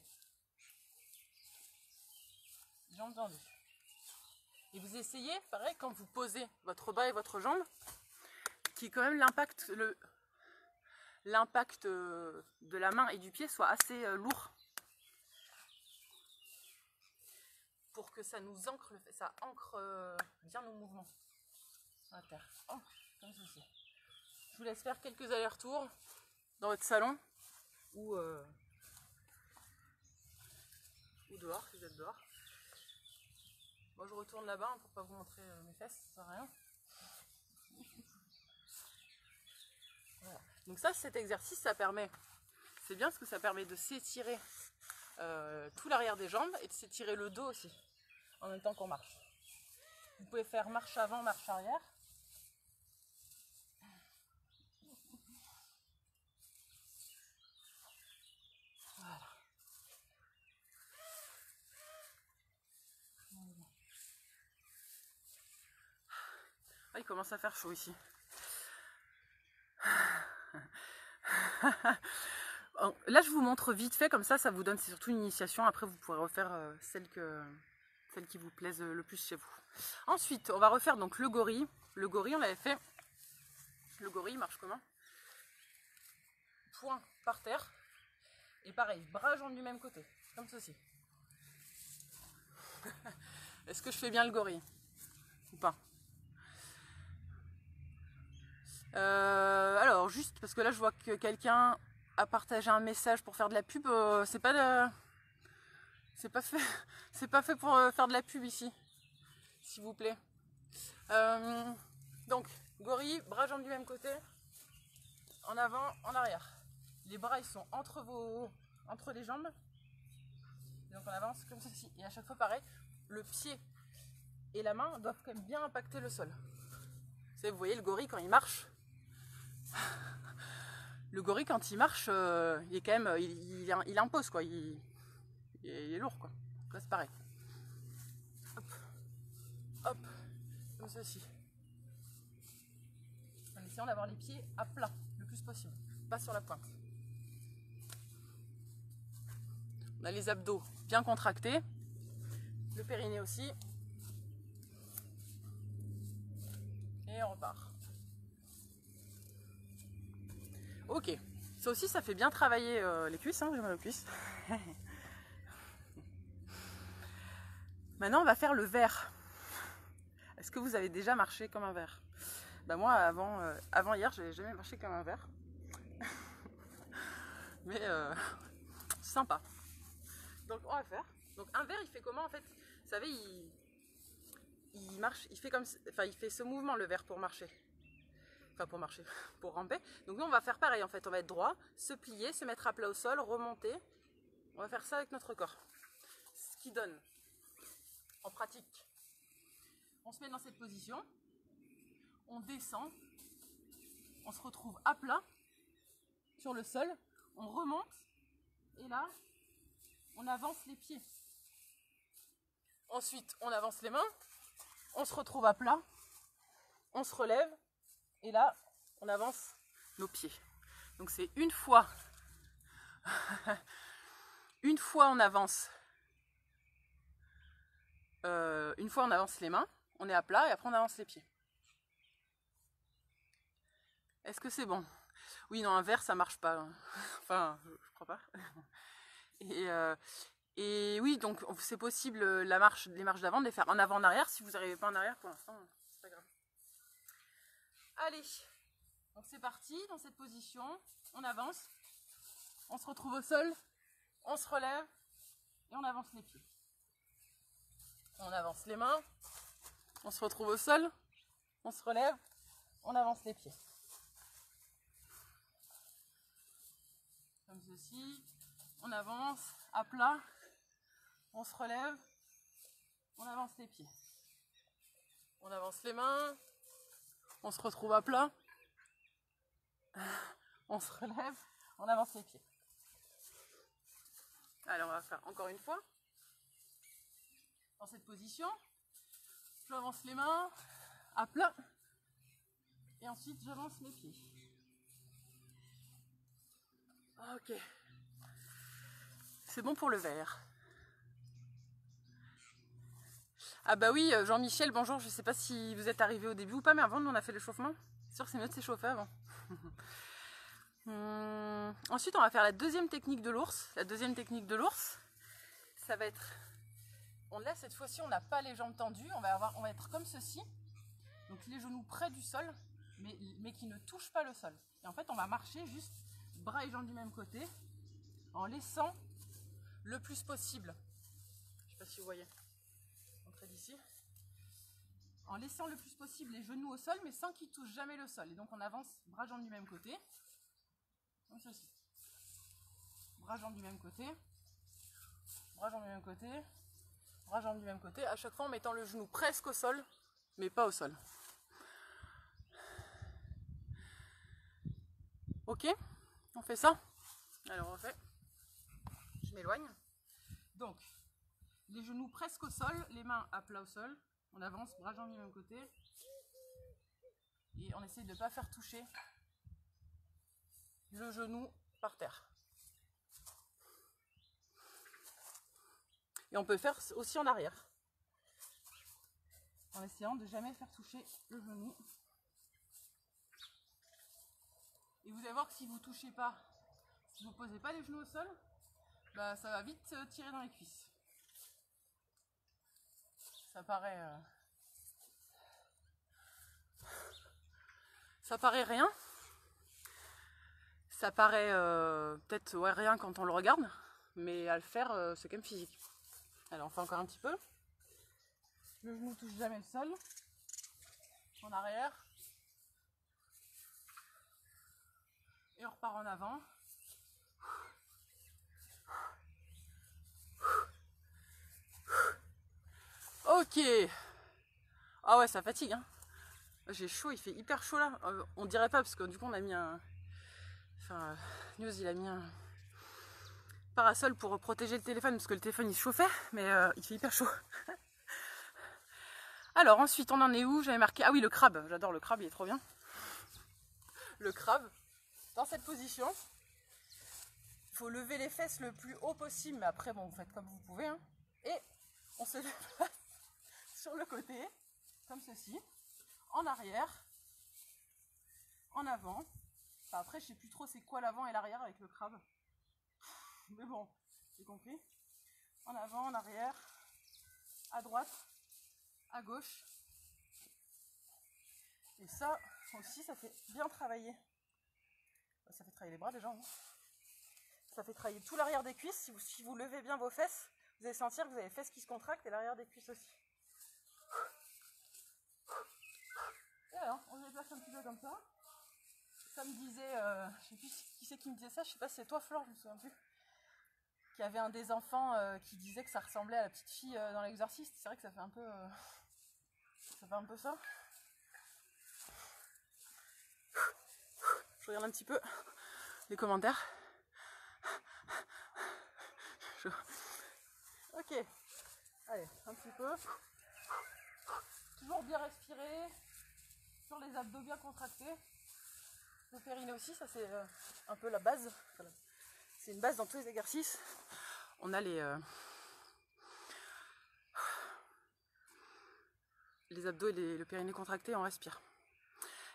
Jambes tendues. Et vous essayez, pareil, quand vous posez votre bas et votre jambe, qui quand même l'impact de la main et du pied soit assez lourd. Pour que ça nous ancre, ça ancre bien nos mouvements à la terre. Oh, comme ceci. Je vous laisse faire quelques allers-retours dans votre salon ou dehors si vous êtes dehors. Moi je retourne là-bas pour pas vous montrer mes fesses, ça sert à rien. Voilà. Donc ça, cet exercice, ça permet, c'est bien parce que ça permet de s'étirer tout l'arrière des jambes et de s'étirer le dos aussi, en même temps qu'on marche. Vous pouvez faire marche avant, marche arrière. Voilà. il commence à faire chaud ici. Là je vous montre vite fait, comme ça vous donne surtout une initiation. Après vous pourrez refaire celle qui vous plaise le plus chez vous. Ensuite on va refaire donc le gorille. Le gorille on l'avait fait. Le gorille marche comment? Point par terre. Et pareil, bras jambes du même côté. Comme ceci. Est-ce que je fais bien le gorille? Ou pas? Alors juste parce que là je vois que quelqu'un a partagé un message pour faire de la pub. C'est pas fait pour faire de la pub ici, s'il vous plaît. Donc gorille, bras jambes du même côté, en avant, en arrière. Les bras ils sont entre les jambes. Donc on avance comme ceci. Et à chaque fois pareil, le pied et la main doivent quand même bien impacter le sol. Vous voyez le gorille quand il marche. Le gorille quand il marche, il est quand même, il impose quoi. Il est lourd quoi. Là c'est pareil. Hop, hop, comme ceci. En essayant d'avoir les pieds à plat le plus possible, pas sur la pointe. On a les abdos bien contractés, le périnée aussi. Et on repart. Ok, ça aussi ça fait bien travailler les cuisses, hein, j'ai mal aux cuisses. Maintenant on va faire le verre. Est-ce que vous avez déjà marché comme un verre? Bah moi avant hier j'ai jamais marché comme un verre. Mais c'est sympa. Donc on va faire. Donc un verre il fait comment en fait? Vous savez il marche, il fait comme, enfin il fait ce mouvement le verre pour marcher. Enfin pour marcher, pour ramper. Donc nous on va faire pareil en fait, on va être droit, se plier, se mettre à plat au sol, remonter. On va faire ça avec notre corps. Ce qui donne, en pratique, on se met dans cette position, on descend, on se retrouve à plat sur le sol, on remonte et là on avance les pieds. Ensuite on avance les mains, on se retrouve à plat, on se relève. Et là, on avance nos pieds. Donc c'est une fois on avance les mains, on est à plat et après on avance les pieds. Est-ce que c'est bon? Oui, non, un verre ça marche pas. Enfin, je crois pas. Et oui, donc c'est possible les marches d'avant de les faire en avant en arrière. Si vous n'arrivez pas en arrière pour l'instant, c'est pas grave. Allez, donc c'est parti, dans cette position, on avance, on se retrouve au sol, on se relève et on avance les pieds. On avance les mains, on se retrouve au sol, on se relève, on avance les pieds. Comme ceci, on avance à plat, on se relève, on avance les pieds. On avance les mains. On se retrouve à plat, on se relève, on avance les pieds. Alors on va faire encore une fois. Dans cette position, j'avance les mains à plat et ensuite j'avance les pieds. Ok. C'est bon pour le verre. Ah bah oui, Jean-Michel, bonjour, je sais pas si vous êtes arrivé au début ou pas, mais avant nous on a fait l'échauffement. C'est sûr que c'est mieux de s'échauffer avant. Ensuite on va faire la deuxième technique de l'ours. La deuxième technique de l'ours, ça va être, là cette fois-ci on n'a pas les jambes tendues, on va être comme ceci. Donc les genoux près du sol, mais qui ne touchent pas le sol. Et en fait on va marcher juste bras et jambes du même côté, en laissant le plus possible. Je sais pas si vous voyez. D'ici, en laissant le plus possible les genoux au sol mais sans qu'ils touchent jamais le sol. Et donc on avance bras jambes du même côté comme ceci, bras jambes du même côté, bras jambes du même côté, bras jambes du même côté, à chaque fois en mettant le genou presque au sol mais pas au sol. Ok, on fait ça. Alors on fait, je m'éloigne. Donc les genoux presque au sol, les mains à plat au sol. On avance, bras jambes du même côté. Et on essaye de ne pas faire toucher le genou par terre. Et on peut faire aussi en arrière, en essayant de jamais faire toucher le genou. Et vous allez voir que si vous ne touchez pas, si vous ne posez pas les genoux au sol, bah, ça va vite tirer dans les cuisses. Ça paraît rien. Ça paraît peut-être rien quand on le regarde, mais à le faire, c'est quand même physique. Alors on fait encore un petit peu. Le genou ne touche jamais le sol. En arrière. Et on repart en avant. Ok. Ah ouais, ça fatigue, hein. J'ai chaud, il fait hyper chaud là. On dirait pas parce que du coup on a mis un... Enfin, News il a mis un parasol pour protéger le téléphone parce que le téléphone il se chauffait, mais il fait hyper chaud. Alors ensuite on en est où? J'avais marqué... Ah oui, le crabe. J'adore le crabe, il est trop bien. Le crabe, dans cette position, il faut lever les fesses le plus haut possible, mais après bon, vous faites comme vous pouvez, hein. Et on se lève sur le côté, comme ceci, en arrière, en avant. Enfin, après, je sais plus trop c'est quoi l'avant et l'arrière avec le crabe. Mais bon, j'ai compris. En avant, en arrière, à droite, à gauche. Et ça aussi, ça fait bien travailler. Ça fait travailler les bras déjà, hein. Ça fait travailler tout l'arrière des cuisses. Si vous levez bien vos fesses, vous allez sentir que vous avez les fesses qui se contractent et l'arrière des cuisses aussi. Et alors, on se déplace un petit peu comme ça. Ça me disait, je sais plus qui c'est qui me disait ça, je sais pas si c'est toi Flore, je me souviens plus. Qu'il y avait un des enfants qui disait que ça ressemblait à la petite fille dans l'exorciste. C'est vrai que ça fait un peu ça. Je regarde un petit peu les commentaires. Ok, allez, un petit peu. Toujours bien respirer, sur les abdos bien contractés. Le périnée aussi, ça c'est un peu la base. Voilà. C'est une base dans tous les exercices. On a les abdos et le périnée contractés, on respire.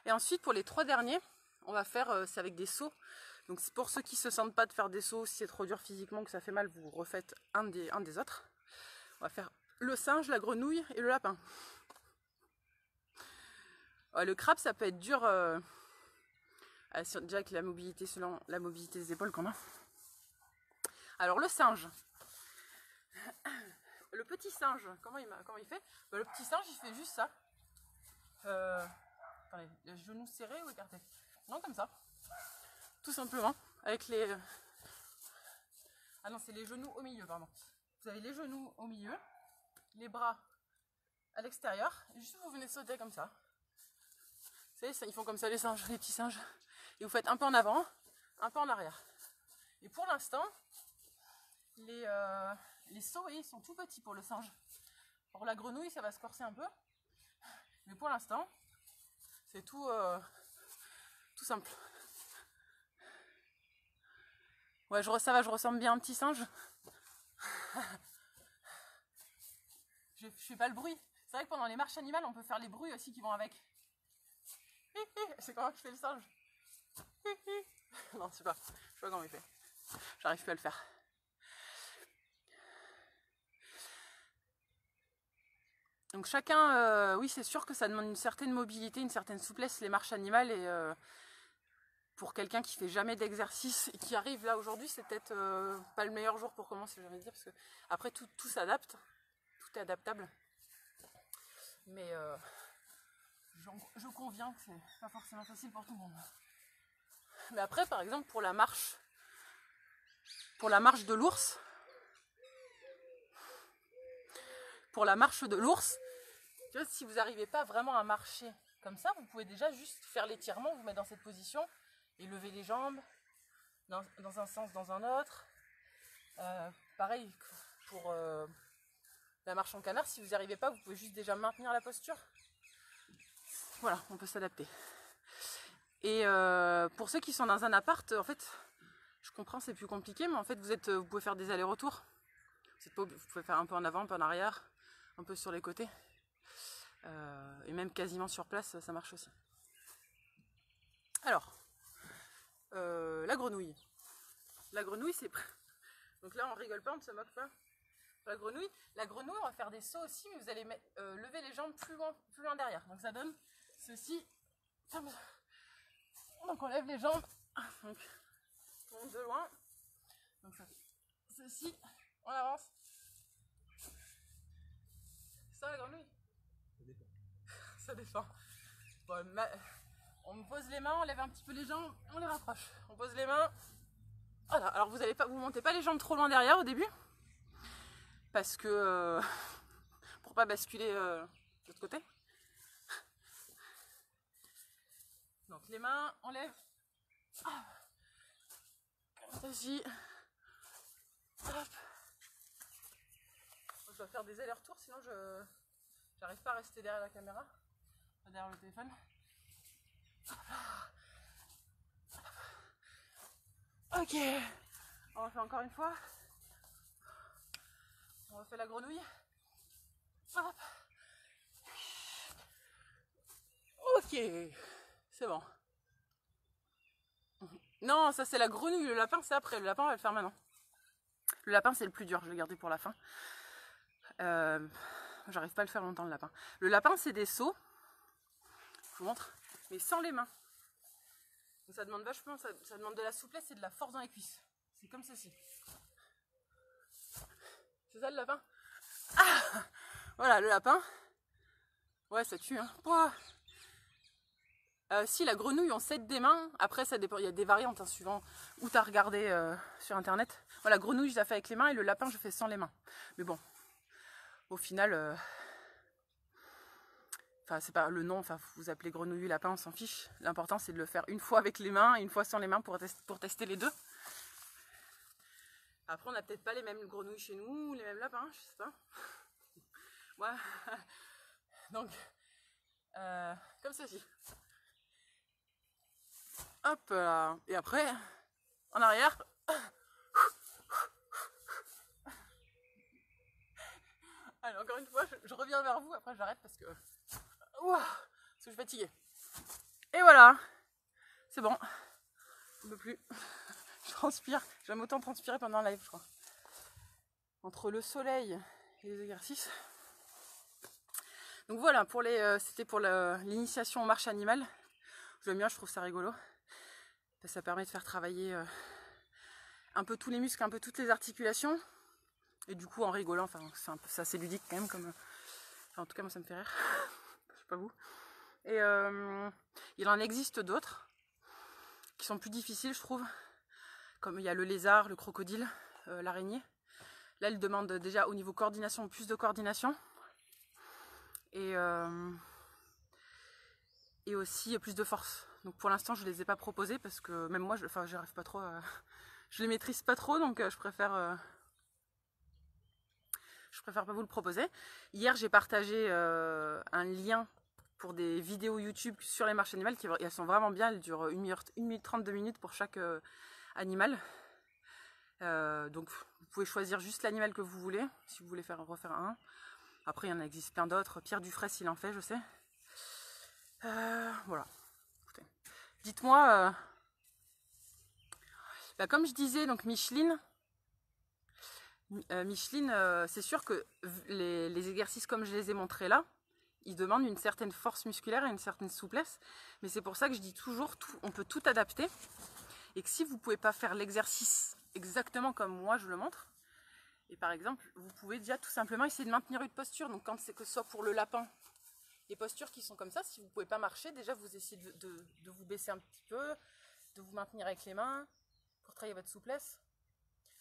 Et ensuite, pour les 3 derniers, on va faire, c'est avec des sauts. Donc pour ceux qui ne se sentent pas de faire des sauts, si c'est trop dur physiquement, que ça fait mal, vous refaites un des autres. On va faire le singe, la grenouille et le lapin. Le crabe, ça peut être dur, déjà avec la mobilité, selon la mobilité des épaules qu'on a. Alors le singe. Le petit singe, comment il fait? Le petit singe, il fait juste ça. Attendez, les genoux serrés ou écartés? Non, comme ça. Tout simplement. Avec les... Ah non, c'est les genoux au milieu, pardon. Vous avez les genoux au milieu, les bras à l'extérieur, et juste vous venez sauter comme ça. Vous savez, ils font comme ça les singes, les petits singes. Et vous faites un peu en avant, un peu en arrière. Et pour l'instant, les sauts, ils sont tout petits pour le singe. Pour la grenouille, ça va se corser un peu. Mais pour l'instant, c'est tout simple. Ouais, ça va, je ressemble bien à un petit singe. Je fais pas le bruit. C'est vrai que pendant les marches animales, on peut faire les bruits aussi qui vont avec. C'est comment je fais le singe. Non, je sais pas comment il fait. J'arrive plus à le faire. Donc chacun, oui, c'est sûr que ça demande une certaine mobilité, une certaine souplesse, les marches animales. Et pour quelqu'un qui fait jamais d'exercice et qui arrive là aujourd'hui, c'est peut-être pas le meilleur jour pour commencer, j'ai envie de dire, parce que après tout s'adapte, tout est adaptable. Mais je conviens que c'est pas forcément facile pour tout le monde. Mais après, par exemple, pour la marche de l'ours, tu vois, si vous n'arrivez pas vraiment à marcher comme ça, vous pouvez déjà juste faire l'étirement, vous mettre dans cette position et lever les jambes dans un sens, dans un autre. Pareil pour la marche en canard, si vous n'y arrivez pas, vous pouvez juste déjà maintenir la posture. voilà, on peut s'adapter. Et pour ceux qui sont dans un appart, en fait, je comprends, c'est plus compliqué, mais en fait, vous pouvez faire des allers-retours. Vous pouvez faire un peu en avant, un peu en arrière, un peu sur les côtés. Et même quasiment sur place, ça marche aussi. Alors, la grenouille. La grenouille, c'est... Donc là, on rigole pas, on ne se moque pas. La grenouille, on va faire des sauts aussi, mais vous allez lever les jambes plus loin derrière. Donc ça donne ceci. Donc on lève les jambes. Donc on monte de loin. Donc ça fait ceci. On avance. Ça, la grenouille? Ça dépend. Ça dépend. Bon, on pose les mains, on lève un petit peu les jambes, on les rapproche. On pose les mains. Voilà. Alors vous montez pas les jambes trop loin derrière au début. Parce que pour pas basculer de l'autre côté. Donc les mains, on lève. Comme ceci. Hop. Je dois faire des allers-retours, sinon je n'arrive pas à rester derrière la caméra, pas derrière le téléphone. Ok, on refait encore une fois. On refait la grenouille. Hop. Ok, c'est bon. Non, ça c'est la grenouille, le lapin c'est après, le lapin on va le faire maintenant. Le lapin c'est le plus dur, je vais le garder pour la fin. J'arrive pas à le faire longtemps le lapin. Le lapin c'est des sauts, je vous montre, mais sans les mains. Donc ça demande vachement, ça demande de la souplesse et de la force dans les cuisses. C'est comme ceci. C'est ça le lapin? Ah, voilà le lapin. Ouais ça tue hein. Pouah. Si la grenouille on s'aide des mains, après ça dépend, il y a des variantes hein, suivant où tu as regardé sur internet. Voilà, la grenouille je la fais avec les mains et le lapin je fais sans les mains. Mais bon, au final, c'est pas le nom, enfin vous appelez grenouille, lapin, on s'en fiche. L'important c'est de le faire une fois avec les mains et une fois sans les mains pour tester les deux. Après on n'a peut-être pas les mêmes grenouilles chez nous, les mêmes lapins, je sais pas. Ouais. Donc, comme ceci. Hop là. Et après, en arrière. Allez, encore une fois, je reviens vers vous. Après, j'arrête parce que je suis fatiguée. Et voilà. C'est bon. Je ne peux plus. Je transpire. J'aime autant transpirer pendant un live, je crois. Entre le soleil et les exercices. Donc voilà, c'était pour l'initiation aux marches animales. J'aime bien, je trouve ça rigolo. Ça permet de faire travailler un peu tous les muscles, un peu toutes les articulations. Et du coup en rigolant, enfin c'est assez ludique quand même. En tout cas moi ça me fait rire. Je sais pas vous. Et il en existe d'autres qui sont plus difficiles je trouve. Comme il y a le lézard, le crocodile, l'araignée. Là elle demande déjà au niveau coordination plus de coordination. Et aussi plus de force. Donc pour l'instant je les ai pas proposés parce que même moi j'arrive pas trop je les maîtrise pas trop, donc je préfère pas vous le proposer. Hier j'ai partagé un lien pour des vidéos YouTube sur les marches animales elles sont vraiment bien, elles durent 1 minute 30, 2 minutes pour chaque animal. Donc vous pouvez choisir juste l'animal que vous voulez si vous voulez refaire un. Après il y en existe plein d'autres, Pierre Dufresne il en fait je sais. Voilà. Écoutez. Dites-moi, comme je disais, donc Micheline, c'est sûr que les exercices comme je les ai montrés là, ils demandent une certaine force musculaire et une certaine souplesse. Mais c'est pour ça que je dis toujours, on peut tout adapter. Et que si vous ne pouvez pas faire l'exercice exactement comme moi je le montre, et par exemple, vous pouvez déjà tout simplement essayer de maintenir une posture. Donc quand c'est que ce soit pour le lapin, les postures qui sont comme ça, si vous ne pouvez pas marcher, déjà vous essayez de vous baisser un petit peu, de vous maintenir avec les mains pour travailler votre souplesse.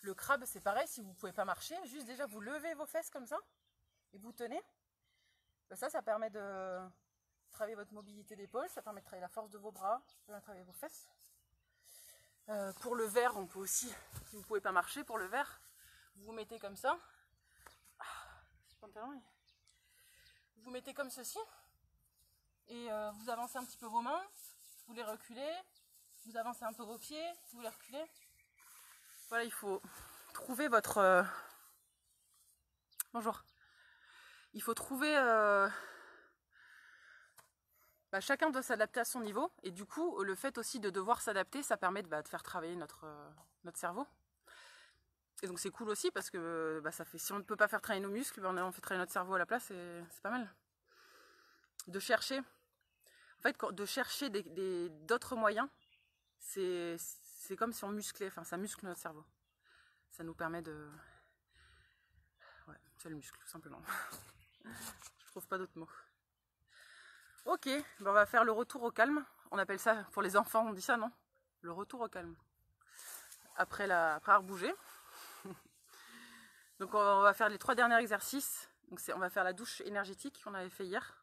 Le crabe c'est pareil, si vous ne pouvez pas marcher, juste déjà vous levez vos fesses comme ça et vous tenez. Ça permet de travailler votre mobilité d'épaule, ça permet de travailler la force de vos bras, ça permet de travailler vos fesses. Pour le verre, on peut aussi, si vous ne pouvez pas marcher, pour le verre, vous vous mettez comme ça. Ce pantalon, vous mettez comme ceci. Et vous avancez un petit peu vos mains, vous les reculez, vous avancez un peu vos pieds, vous les reculez. Voilà, il faut trouver votre... Bonjour. Il faut trouver... chacun doit s'adapter à son niveau. Et du coup, le fait aussi de devoir s'adapter, ça permet de faire travailler notre cerveau. Et donc c'est cool aussi parce que ça fait, si on ne peut pas faire travailler nos muscles, on fait travailler notre cerveau à la place et c'est pas mal. De chercher... En fait, de chercher d'autres moyens, c'est comme si on musclait, enfin ça muscle notre cerveau. Ça nous permet de... Ouais, c'est le muscle, tout simplement. Je trouve pas d'autres mots. Ok, on va faire le retour au calme. On appelle ça, pour les enfants, on dit ça, non? Le retour au calme. Après avoir bougé. Donc on va faire les 3 derniers exercices. Donc on va faire la douche énergétique qu'on avait fait hier.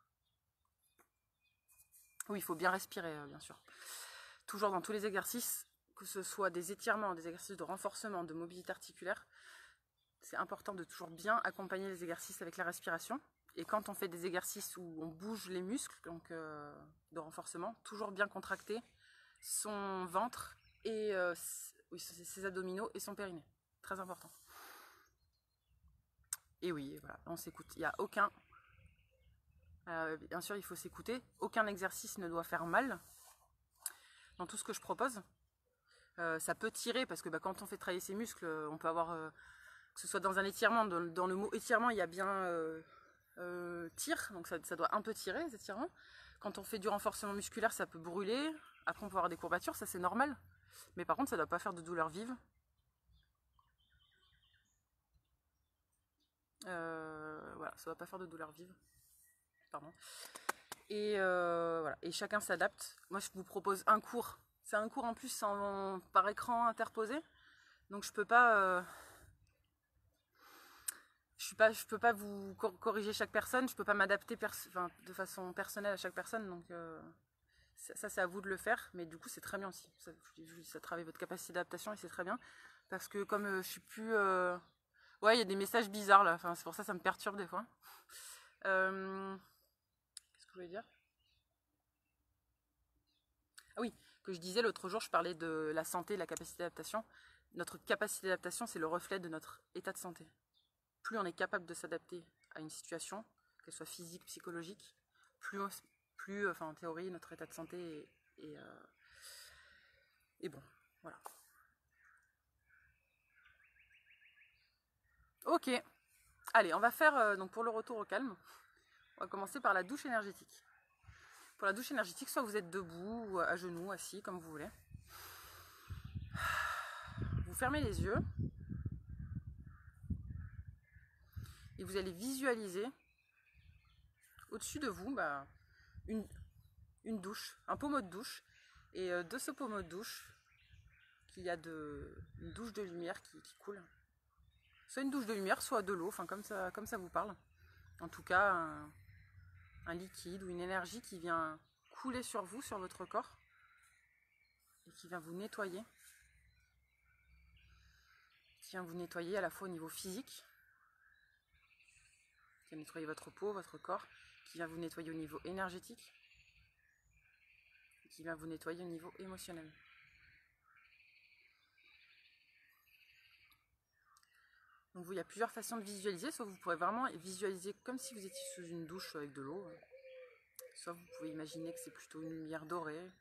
Oui, il faut bien respirer, bien sûr. Toujours dans tous les exercices, que ce soit des étirements, des exercices de renforcement, de mobilité articulaire, c'est important de toujours bien accompagner les exercices avec la respiration. Et quand on fait des exercices où on bouge les muscles, donc de renforcement, toujours bien contracter son ventre et ses abdominaux et son périnée. Très important. Et oui, voilà, on s'écoute. Il n'y a aucun... bien sûr, il faut s'écouter. Aucun exercice ne doit faire mal dans tout ce que je propose. Ça peut tirer parce que quand on fait travailler ses muscles, on peut avoir, que ce soit dans un étirement, dans le mot étirement, il y a bien tire, donc ça doit un peu tirer les étirements. Quand on fait du renforcement musculaire, ça peut brûler. Après, on peut avoir des courbatures, ça c'est normal. Mais par contre, ça ne doit pas faire de douleur vive. Voilà, ça ne doit pas faire de douleur vive. Pardon. Et voilà, et chacun s'adapte. Moi, je vous propose un cours. C'est un cours en plus par écran interposé. Donc, je peux pas... je peux pas vous corriger chaque personne. Je peux pas m'adapter de façon personnelle à chaque personne. Donc, ça c'est à vous de le faire. Mais du coup, c'est très bien aussi. Ça travaille votre capacité d'adaptation et c'est très bien. Parce que comme je suis plus... Ouais, il y a des messages bizarres là. Enfin, c'est pour ça que ça me perturbe des fois. Qu'est-ce que je voulais dire? Ah oui, que je disais l'autre jour, je parlais de la santé, de la capacité d'adaptation. Notre capacité d'adaptation, c'est le reflet de notre état de santé. Plus on est capable de s'adapter à une situation, qu'elle soit physique, psychologique, plus en théorie, notre état de santé est bon. Voilà. Ok. Allez, on va faire, donc pour le retour au calme, on va commencer par la douche énergétique. Pour la douche énergétique, soit vous êtes debout, ou à genoux, assis, comme vous voulez. Vous fermez les yeux. Et vous allez visualiser au-dessus de vous une douche, un pommeau de douche. Et de ce pommeau de douche, qu'il y a une douche de lumière qui coule. Soit une douche de lumière, soit de l'eau, enfin comme ça vous parle. En tout cas, un liquide ou une énergie qui vient couler sur vous, sur votre corps. Et qui vient vous nettoyer. Qui vient vous nettoyer à la fois au niveau physique. Qui vient nettoyer votre peau, votre corps. Qui vient vous nettoyer au niveau énergétique. Et qui vient vous nettoyer au niveau émotionnel. Donc il y a plusieurs façons de visualiser, soit vous pourrez vraiment visualiser comme si vous étiez sous une douche avec de l'eau, soit vous pouvez imaginer que c'est plutôt une lumière dorée,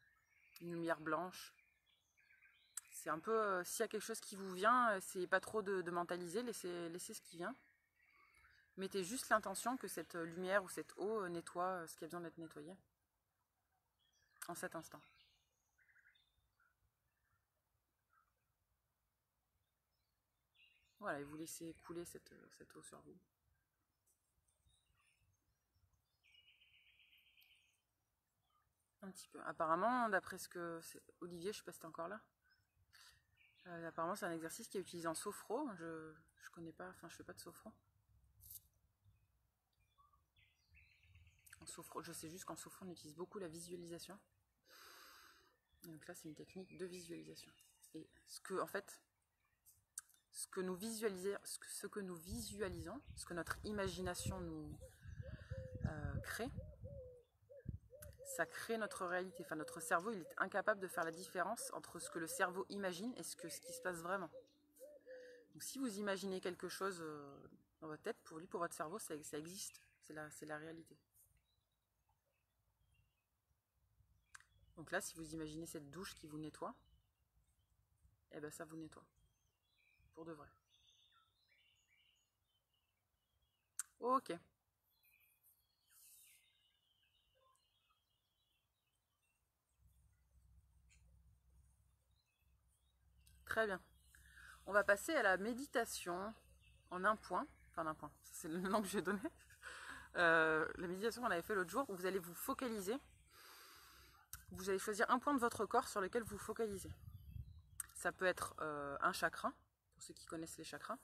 une lumière blanche. C'est un peu, s'il y a quelque chose qui vous vient, c'est pas trop de mentaliser, laissez ce qui vient. Mettez juste l'intention que cette lumière ou cette eau nettoie ce qui a besoin d'être nettoyé en cet instant. Voilà, et vous laissez couler cette eau sur vous. Un petit peu. Apparemment, d'après ce que... Olivier, je sais pas si t'es encore là. Apparemment, c'est un exercice qui est utilisé en sophro. Je connais pas, enfin, je fais pas de sophro. En sophro, je sais juste qu'en sophro, on utilise beaucoup la visualisation. Donc là, c'est une technique de visualisation. Et ce que nous visualisons, ce que notre imagination nous crée, ça crée notre réalité. Enfin, notre cerveau, il est incapable de faire la différence entre ce que le cerveau imagine et ce qui se passe vraiment. Donc, si vous imaginez quelque chose dans votre tête, pour lui, pour votre cerveau, ça existe. C'est la réalité. Donc là, si vous imaginez cette douche qui vous nettoie, eh ben ça vous nettoie. Pour de vrai. Ok. Très bien. On va passer à la méditation en un point. Enfin, un point. C'est le nom que j'ai donné. La méditation qu'on avait fait l'autre jour, où vous allez vous focaliser. Vous allez choisir un point de votre corps sur lequel vous focalisez. Ça peut être un chakra, pour ceux qui connaissent les chakras.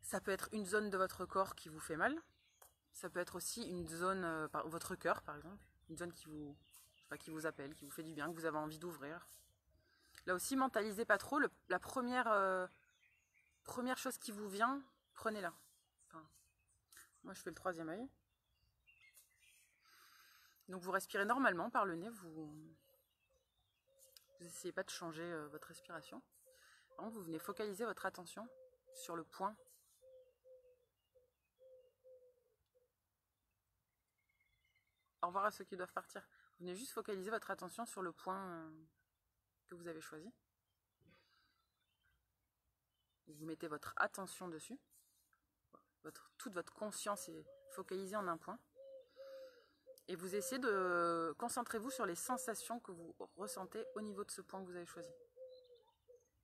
Ça peut être une zone de votre corps qui vous fait mal. Ça peut être aussi une zone, votre cœur par exemple, une zone qui vous appelle, qui vous fait du bien, que vous avez envie d'ouvrir. Là aussi, mentalisez pas trop. La première chose qui vous vient, prenez-la. Enfin, moi, je fais le troisième œil. Donc, vous respirez normalement par le nez. Vous n'essayez pas de changer votre respiration. Donc, vous venez focaliser votre attention sur le point. Au revoir à ceux qui doivent partir. Vous venez juste focaliser votre attention sur le point que vous avez choisi. Vous mettez votre attention dessus. Toute votre conscience est focalisée en un point. Et vous essayez de... Concentrez-vous sur les sensations que vous ressentez au niveau de ce point que vous avez choisi.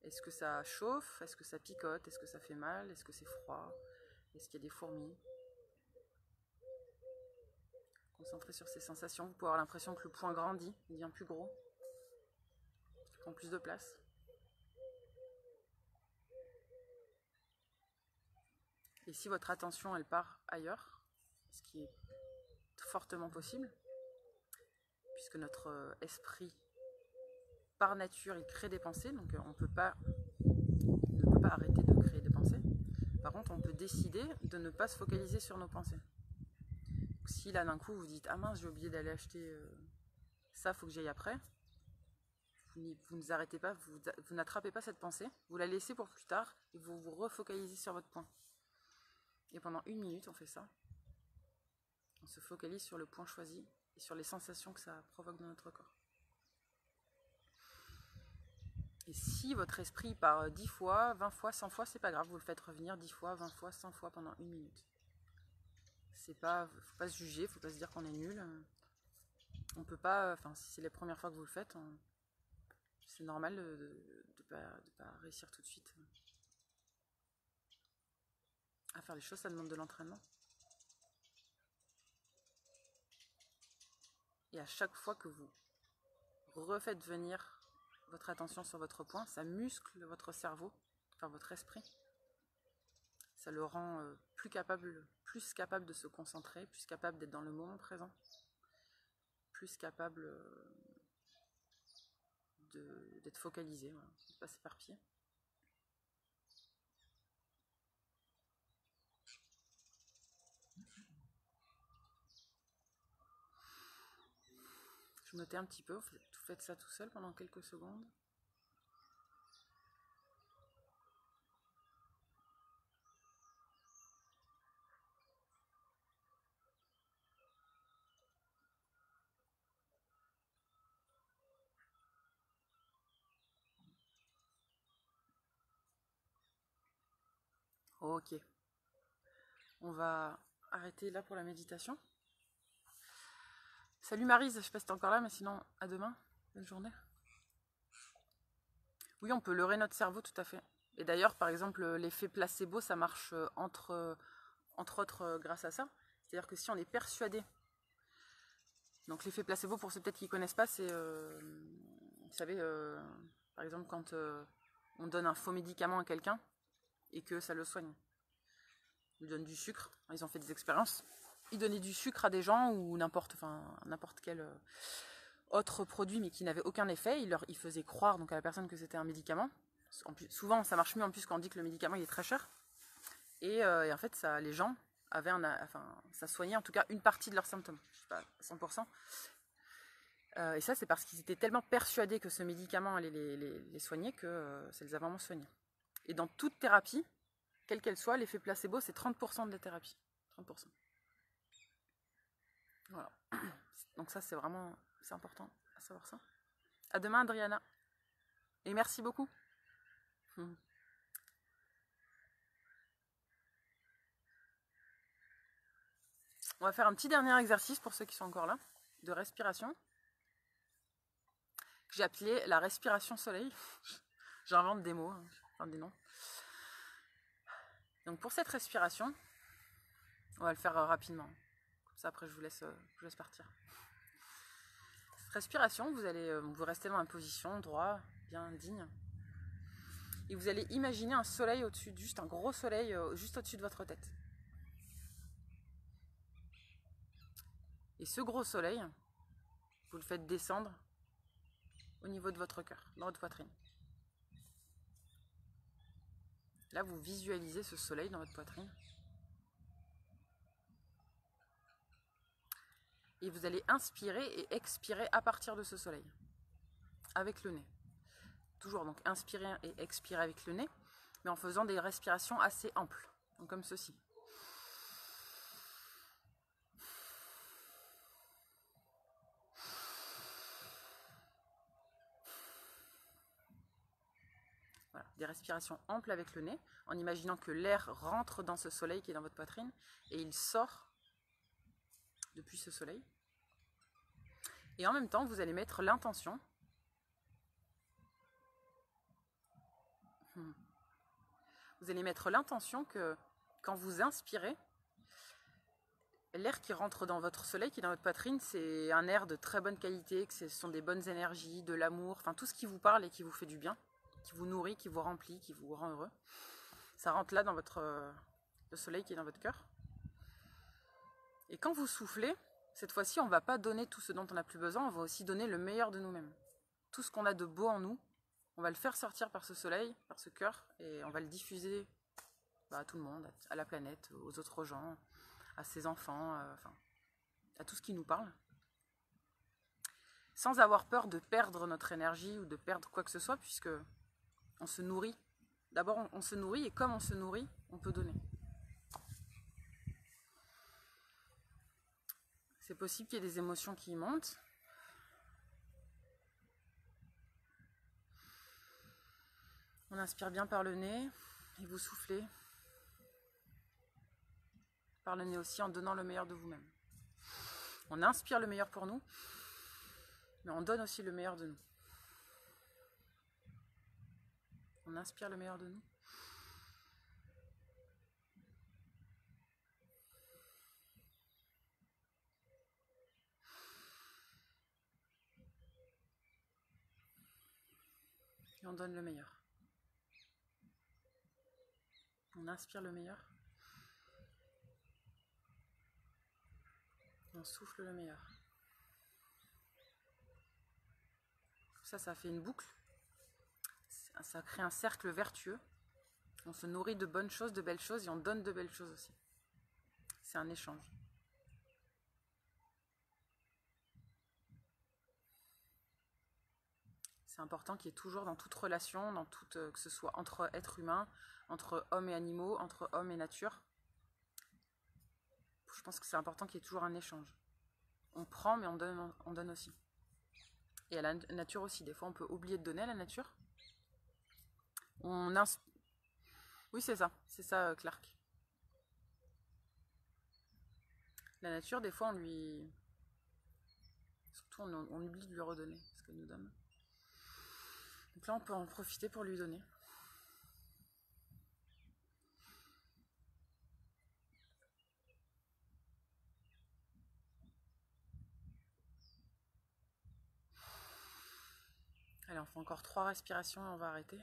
Est-ce que ça chauffe? Est-ce que ça picote? Est-ce que ça fait mal? Est-ce que c'est froid? Est-ce qu'il y a des fourmis? Concentrez sur ces sensations. Vous pouvez avoir l'impression que le point grandit, il devient plus gros. Il prend plus de place. Et si votre attention, elle part ailleurs, ce qui est fortement possible, puisque notre esprit, par nature, il crée des pensées, donc on ne peut pas arrêter de créer des pensées. Par contre, on peut décider de ne pas se focaliser sur nos pensées. Donc, si là, d'un coup, vous dites « Ah mince, j'ai oublié d'aller acheter ça, il faut que j'aille après », vous ne arrêtez pas, vous n'attrapez pas cette pensée, vous la laissez pour plus tard et vous vous refocalisez sur votre point. Et pendant 1 minute, on fait ça. On se focalise sur le point choisi et sur les sensations que ça provoque dans notre corps. Et si votre esprit part 10 fois, 20 fois, 100 fois, c'est pas grave, vous le faites revenir 10 fois, 20 fois, 100 fois pendant 1 minute. Faut pas se juger, faut pas se dire qu'on est nul. On peut pas, enfin si c'est la première fois que vous le faites, c'est normal de pas réussir tout de suite. À faire les choses, ça demande de l'entraînement. Et à chaque fois que vous refaites venir votre attention sur votre point, ça muscle votre cerveau, enfin votre esprit. Ça le rend plus capable de se concentrer, plus capable d'être dans le moment présent, plus capable d'être focalisé, voilà, de ne pas s'éparpiller. Je notais un petit peu, vous faites ça tout seul pendant quelques secondes. Ok. On va arrêter là pour la méditation. Salut Maryse, je sais pas si t'es encore là, mais sinon, à demain. Bonne journée. Oui, on peut leurrer notre cerveau, tout à fait. Et d'ailleurs, par exemple, l'effet placebo, ça marche entre autres grâce à ça. C'est-à-dire que si on est persuadé... Donc l'effet placebo, pour ceux peut-être qui ne connaissent pas, c'est... vous savez, par exemple, quand on donne un faux médicament à quelqu'un et que ça le soigne. Ils lui donnent du sucre, ils ont fait des expériences. Ils donnaient du sucre à des gens ou n'importe quel autre produit mais qui n'avait aucun effet. Ils faisaient croire donc à la personne que c'était un médicament. En plus, souvent ça marche mieux en plus quand on dit que le médicament il est très cher. Et en fait les gens avaient ça soignait en tout cas une partie de leurs symptômes. Je sais pas 100%. Et ça, c'est parce qu'ils étaient tellement persuadés que ce médicament allait les soigner que ça les a vraiment soignés. Et dans toute thérapie, quelle qu'elle soit, l'effet placebo, c'est 30% de la thérapie. 30%. Voilà. Donc ça, c'est vraiment important à savoir ça. À demain, Adriana. Et merci beaucoup. On va faire un petit dernier exercice pour ceux qui sont encore là, de respiration. J'ai appelé la respiration soleil. J'invente des mots, enfin des noms. Donc pour cette respiration, on va le faire rapidement. Comme ça après je vous laisse partir. Cette respiration, vous allez vous rester dans une position droit, bien digne. Et vous allez imaginer un soleil au-dessus, juste un gros soleil juste au-dessus de votre tête. Et ce gros soleil, vous le faites descendre au niveau de votre cœur, dans votre poitrine. Là, vous visualisez ce soleil dans votre poitrine. Et vous allez inspirer et expirer à partir de ce soleil, avec le nez. Toujours donc inspirer et expirer avec le nez, mais en faisant des respirations assez amples, donc comme ceci. Voilà, des respirations amples avec le nez, en imaginant que l'air rentre dans ce soleil qui est dans votre poitrine, et il sort depuis ce soleil. Et en même temps, vous allez mettre l'intention vous allez mettre l'intention que quand vous inspirez, l'air qui rentre dans votre soleil, qui est dans votre poitrine, c'est un air de très bonne qualité, que ce sont des bonnes énergies, de l'amour, enfin tout ce qui vous parle et qui vous fait du bien, qui vous nourrit, qui vous remplit, qui vous rend heureux. Ça rentre là dans le soleil qui est dans votre cœur. Et quand vous soufflez, cette fois-ci, on ne va pas donner tout ce dont on n'a plus besoin, on va aussi donner le meilleur de nous-mêmes. Tout ce qu'on a de beau en nous, on va le faire sortir par ce soleil, par ce cœur, et on va le diffuser à tout le monde, à la planète, aux autres gens, à ses enfants, enfin, à tout ce qui nous parle. Sans avoir peur de perdre notre énergie ou de perdre quoi que ce soit, puisque on se nourrit. D'abord, on se nourrit, et comme on se nourrit, on peut donner. C'est possible qu'il y ait des émotions qui montent. On inspire bien par le nez et vous soufflez par le nez aussi en donnant le meilleur de vous-même. On inspire le meilleur pour nous, mais on donne aussi le meilleur de nous. On inspire le meilleur de nous. Et on donne le meilleur. On inspire le meilleur. On souffle le meilleur. Ça fait une boucle. Ça crée un cercle vertueux. On se nourrit de bonnes choses, de belles choses, et on donne de belles choses aussi. C'est un échange. C'est important qu'il y ait toujours dans toute relation, que ce soit entre êtres humains, entre hommes et animaux, entre hommes et nature. Je pense que c'est important qu'il y ait toujours un échange. On prend, mais on donne aussi. Et à la nature aussi. Des fois, on peut oublier de donner à la nature. Oui, c'est ça, Clark. La nature, des fois, surtout, on oublie de lui redonner ce qu'elle nous donne. Donc là, on peut en profiter pour lui donner. Allez, on fait encore 3 respirations et on va arrêter.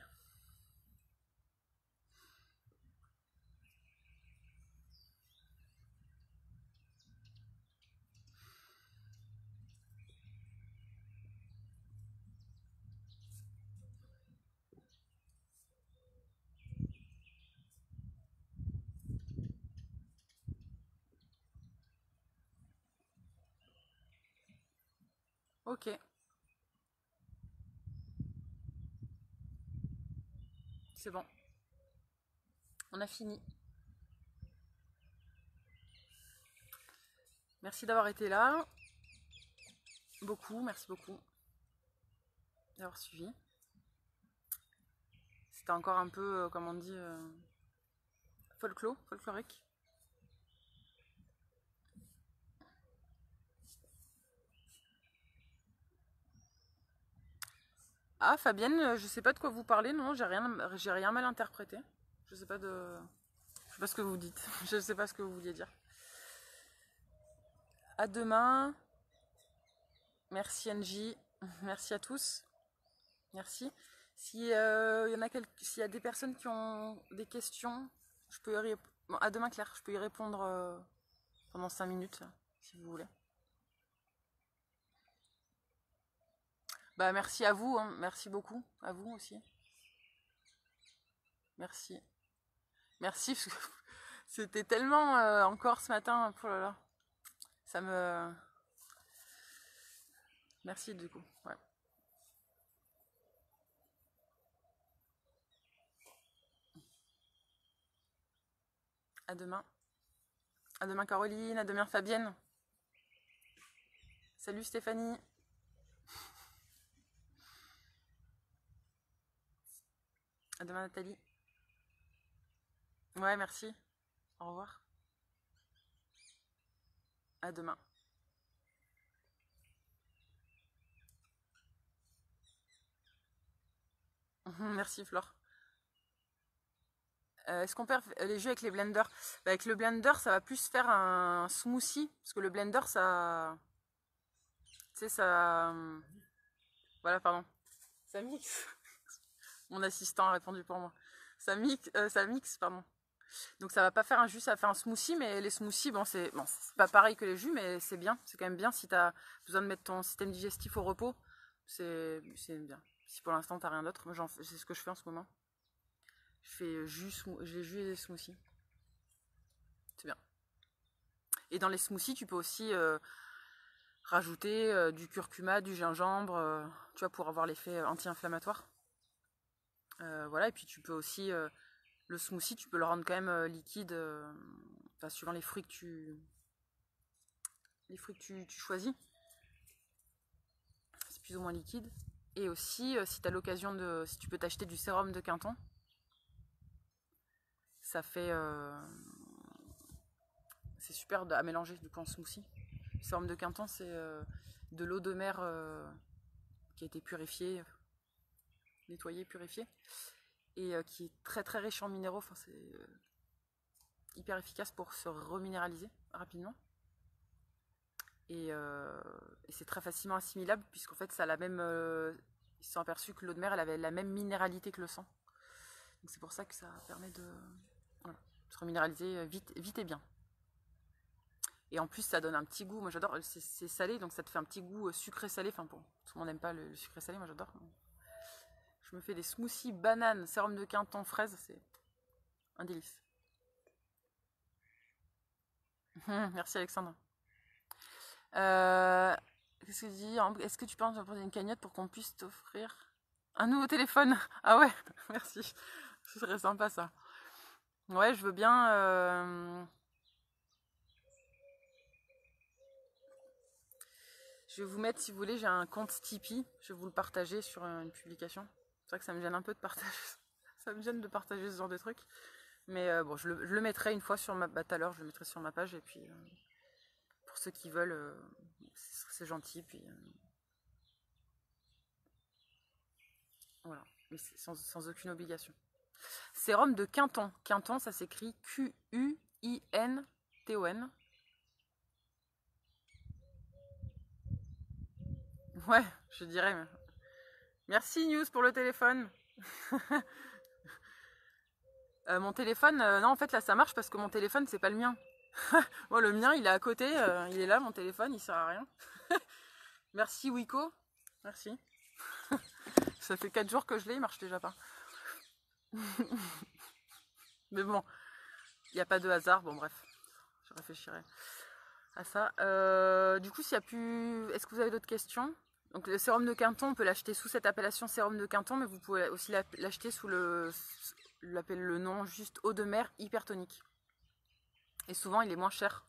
Ok. C'est bon. On a fini. Merci d'avoir été là. Merci beaucoup d'avoir suivi. C'était encore un peu, comme on dit, folklorique. Ah, Fabienne, je sais pas de quoi vous parlez, non, j'ai rien mal interprété. Je sais pas ce que vous dites. Je sais pas ce que vous vouliez dire. À demain. Merci Angie. Merci à tous. Merci. S'il y a des personnes qui ont des questions, je peux y répondre. Bon, à demain Claire, je peux y répondre pendant 5 minutes, si vous voulez. Bah merci à vous, hein. Merci beaucoup. À vous aussi. Merci. Merci, parce que c'était tellement encore ce matin. Oh là là. Ça me... Merci du coup. Ouais. À demain. À demain Caroline, à demain Fabienne. Salut Stéphanie. À demain Nathalie. Ouais, merci. Au revoir. À demain. Merci Flore. Est-ce qu'on perd les jus avec les blenders? Avec le blender, ça va plus faire un smoothie. Parce que le blender, ça... Tu sais, ça... Voilà, pardon. Ça mixe. Mon assistant a répondu pour moi. Ça mixe, pardon. Donc ça va pas faire un jus, ça va faire un smoothie. Mais les smoothies, bon, c'est pas pareil que les jus, mais c'est bien. C'est quand même bien si t'as besoin de mettre ton système digestif au repos. C'est bien. Si pour l'instant t'as rien d'autre, moi c'est ce que je fais en ce moment. Je fais jus et des smoothies. C'est bien. Et dans les smoothies, tu peux aussi rajouter du curcuma, du gingembre, tu vois, pour avoir l'effet anti-inflammatoire. Voilà, et puis tu peux aussi, le smoothie, tu peux le rendre quand même liquide, suivant les fruits que tu choisis. C'est plus ou moins liquide. Et aussi, si tu as l'occasion si tu peux t'acheter du sérum de Quinton, ça fait... c'est super à mélanger du coup en smoothie. Le sérum de Quinton, c'est de l'eau de mer qui a été purifiée, nettoyée, purifiée, et qui est très très riche en minéraux. Enfin, c'est hyper efficace pour se reminéraliser rapidement. Et c'est très facilement assimilable, puisqu'en fait, ça a la même... ils se sont aperçus que l'eau de mer, elle avait la même minéralité que le sang. Donc c'est pour ça que ça permet de se reminéraliser vite et bien. Et en plus, ça donne un petit goût. Moi, j'adore. C'est salé, donc ça te fait un petit goût sucré-salé. Enfin, bon, tout le monde n'aime pas le sucré-salé. Moi, j'adore. Je me fais des smoothies bananes, sérum de Quinton, fraises. C'est un délice. Merci, Alexandre. Qu'est-ce que tu dis? Est-ce que tu penses à poser une cagnotte pour qu'on puisse t'offrir un nouveau téléphone? Ah ouais, merci. Ce serait sympa, ça. Ouais, je veux bien... Je vais vous mettre, si vous voulez, j'ai un compte Tipeee. Je vais vous le partager sur une publication. C'est vrai que ça me gêne un peu de partager. Ça me gêne de partager ce genre de trucs. Mais bon, je le mettrai une fois sur ma... tout à l'heure, je le mettrai sur ma page. Et puis, pour ceux qui veulent, c'est gentil. Puis, voilà. Mais c'est sans aucune obligation. Sérum de Quinton. Quinton, ça s'écrit Quinton. Ouais, je dirais. Mais... Merci News pour le téléphone. Mon téléphone, non en fait là ça marche parce que mon téléphone c'est pas le mien. Bon, le mien il est à côté, il est là mon téléphone, il sert à rien. Merci Wiko, merci. Ça fait 4 jours que je l'ai, il marche déjà pas. Mais bon, il n'y a pas de hasard, bon bref, je réfléchirai à ça. Du coup, s'il y a plus... Est-ce que vous avez d'autres questions? Donc le sérum de Quinton, on peut l'acheter sous cette appellation sérum de Quinton, mais vous pouvez aussi l'acheter sous le nom juste eau de mer hypertonique. Et souvent, il est moins cher.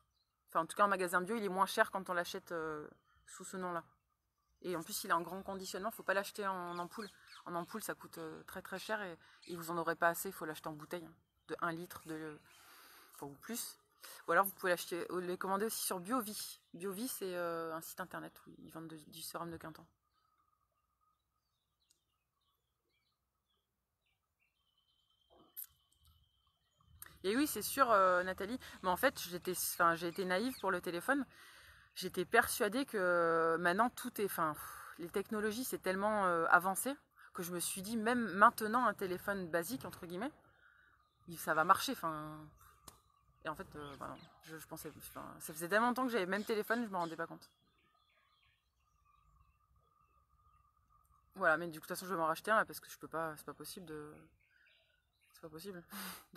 Enfin, en tout cas, en magasin bio, il est moins cher quand on l'achète sous ce nom-là. Et en plus, il est en grand conditionnement, il ne faut pas l'acheter en ampoule. En ampoule, ça coûte très très cher et vous n'en aurez pas assez, il faut l'acheter en bouteille de 1 litre ou plus. Ou alors, vous pouvez les commander aussi sur BioVie. BioVie, c'est un site internet où ils vendent du sérum de Quinton. Et oui, c'est sûr, Nathalie. Mais en fait, j'ai été naïve pour le téléphone. J'étais persuadée que maintenant, les technologies, c'est tellement avancé que je me suis dit, même maintenant, un téléphone basique, entre guillemets, ça va marcher. Et en fait, non, je pensais, ça faisait tellement longtemps que j'avais le même téléphone, je ne me rendais pas compte. Voilà, mais du coup, de toute façon, je vais m'en racheter un là, parce que je peux pas, c'est pas possible de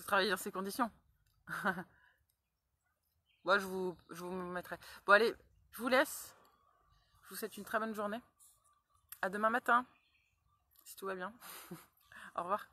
travailler dans ces conditions. Moi, je vous mettrai. Bon, allez, je vous laisse. Je vous souhaite une très bonne journée. À demain matin, si tout va bien. Au revoir.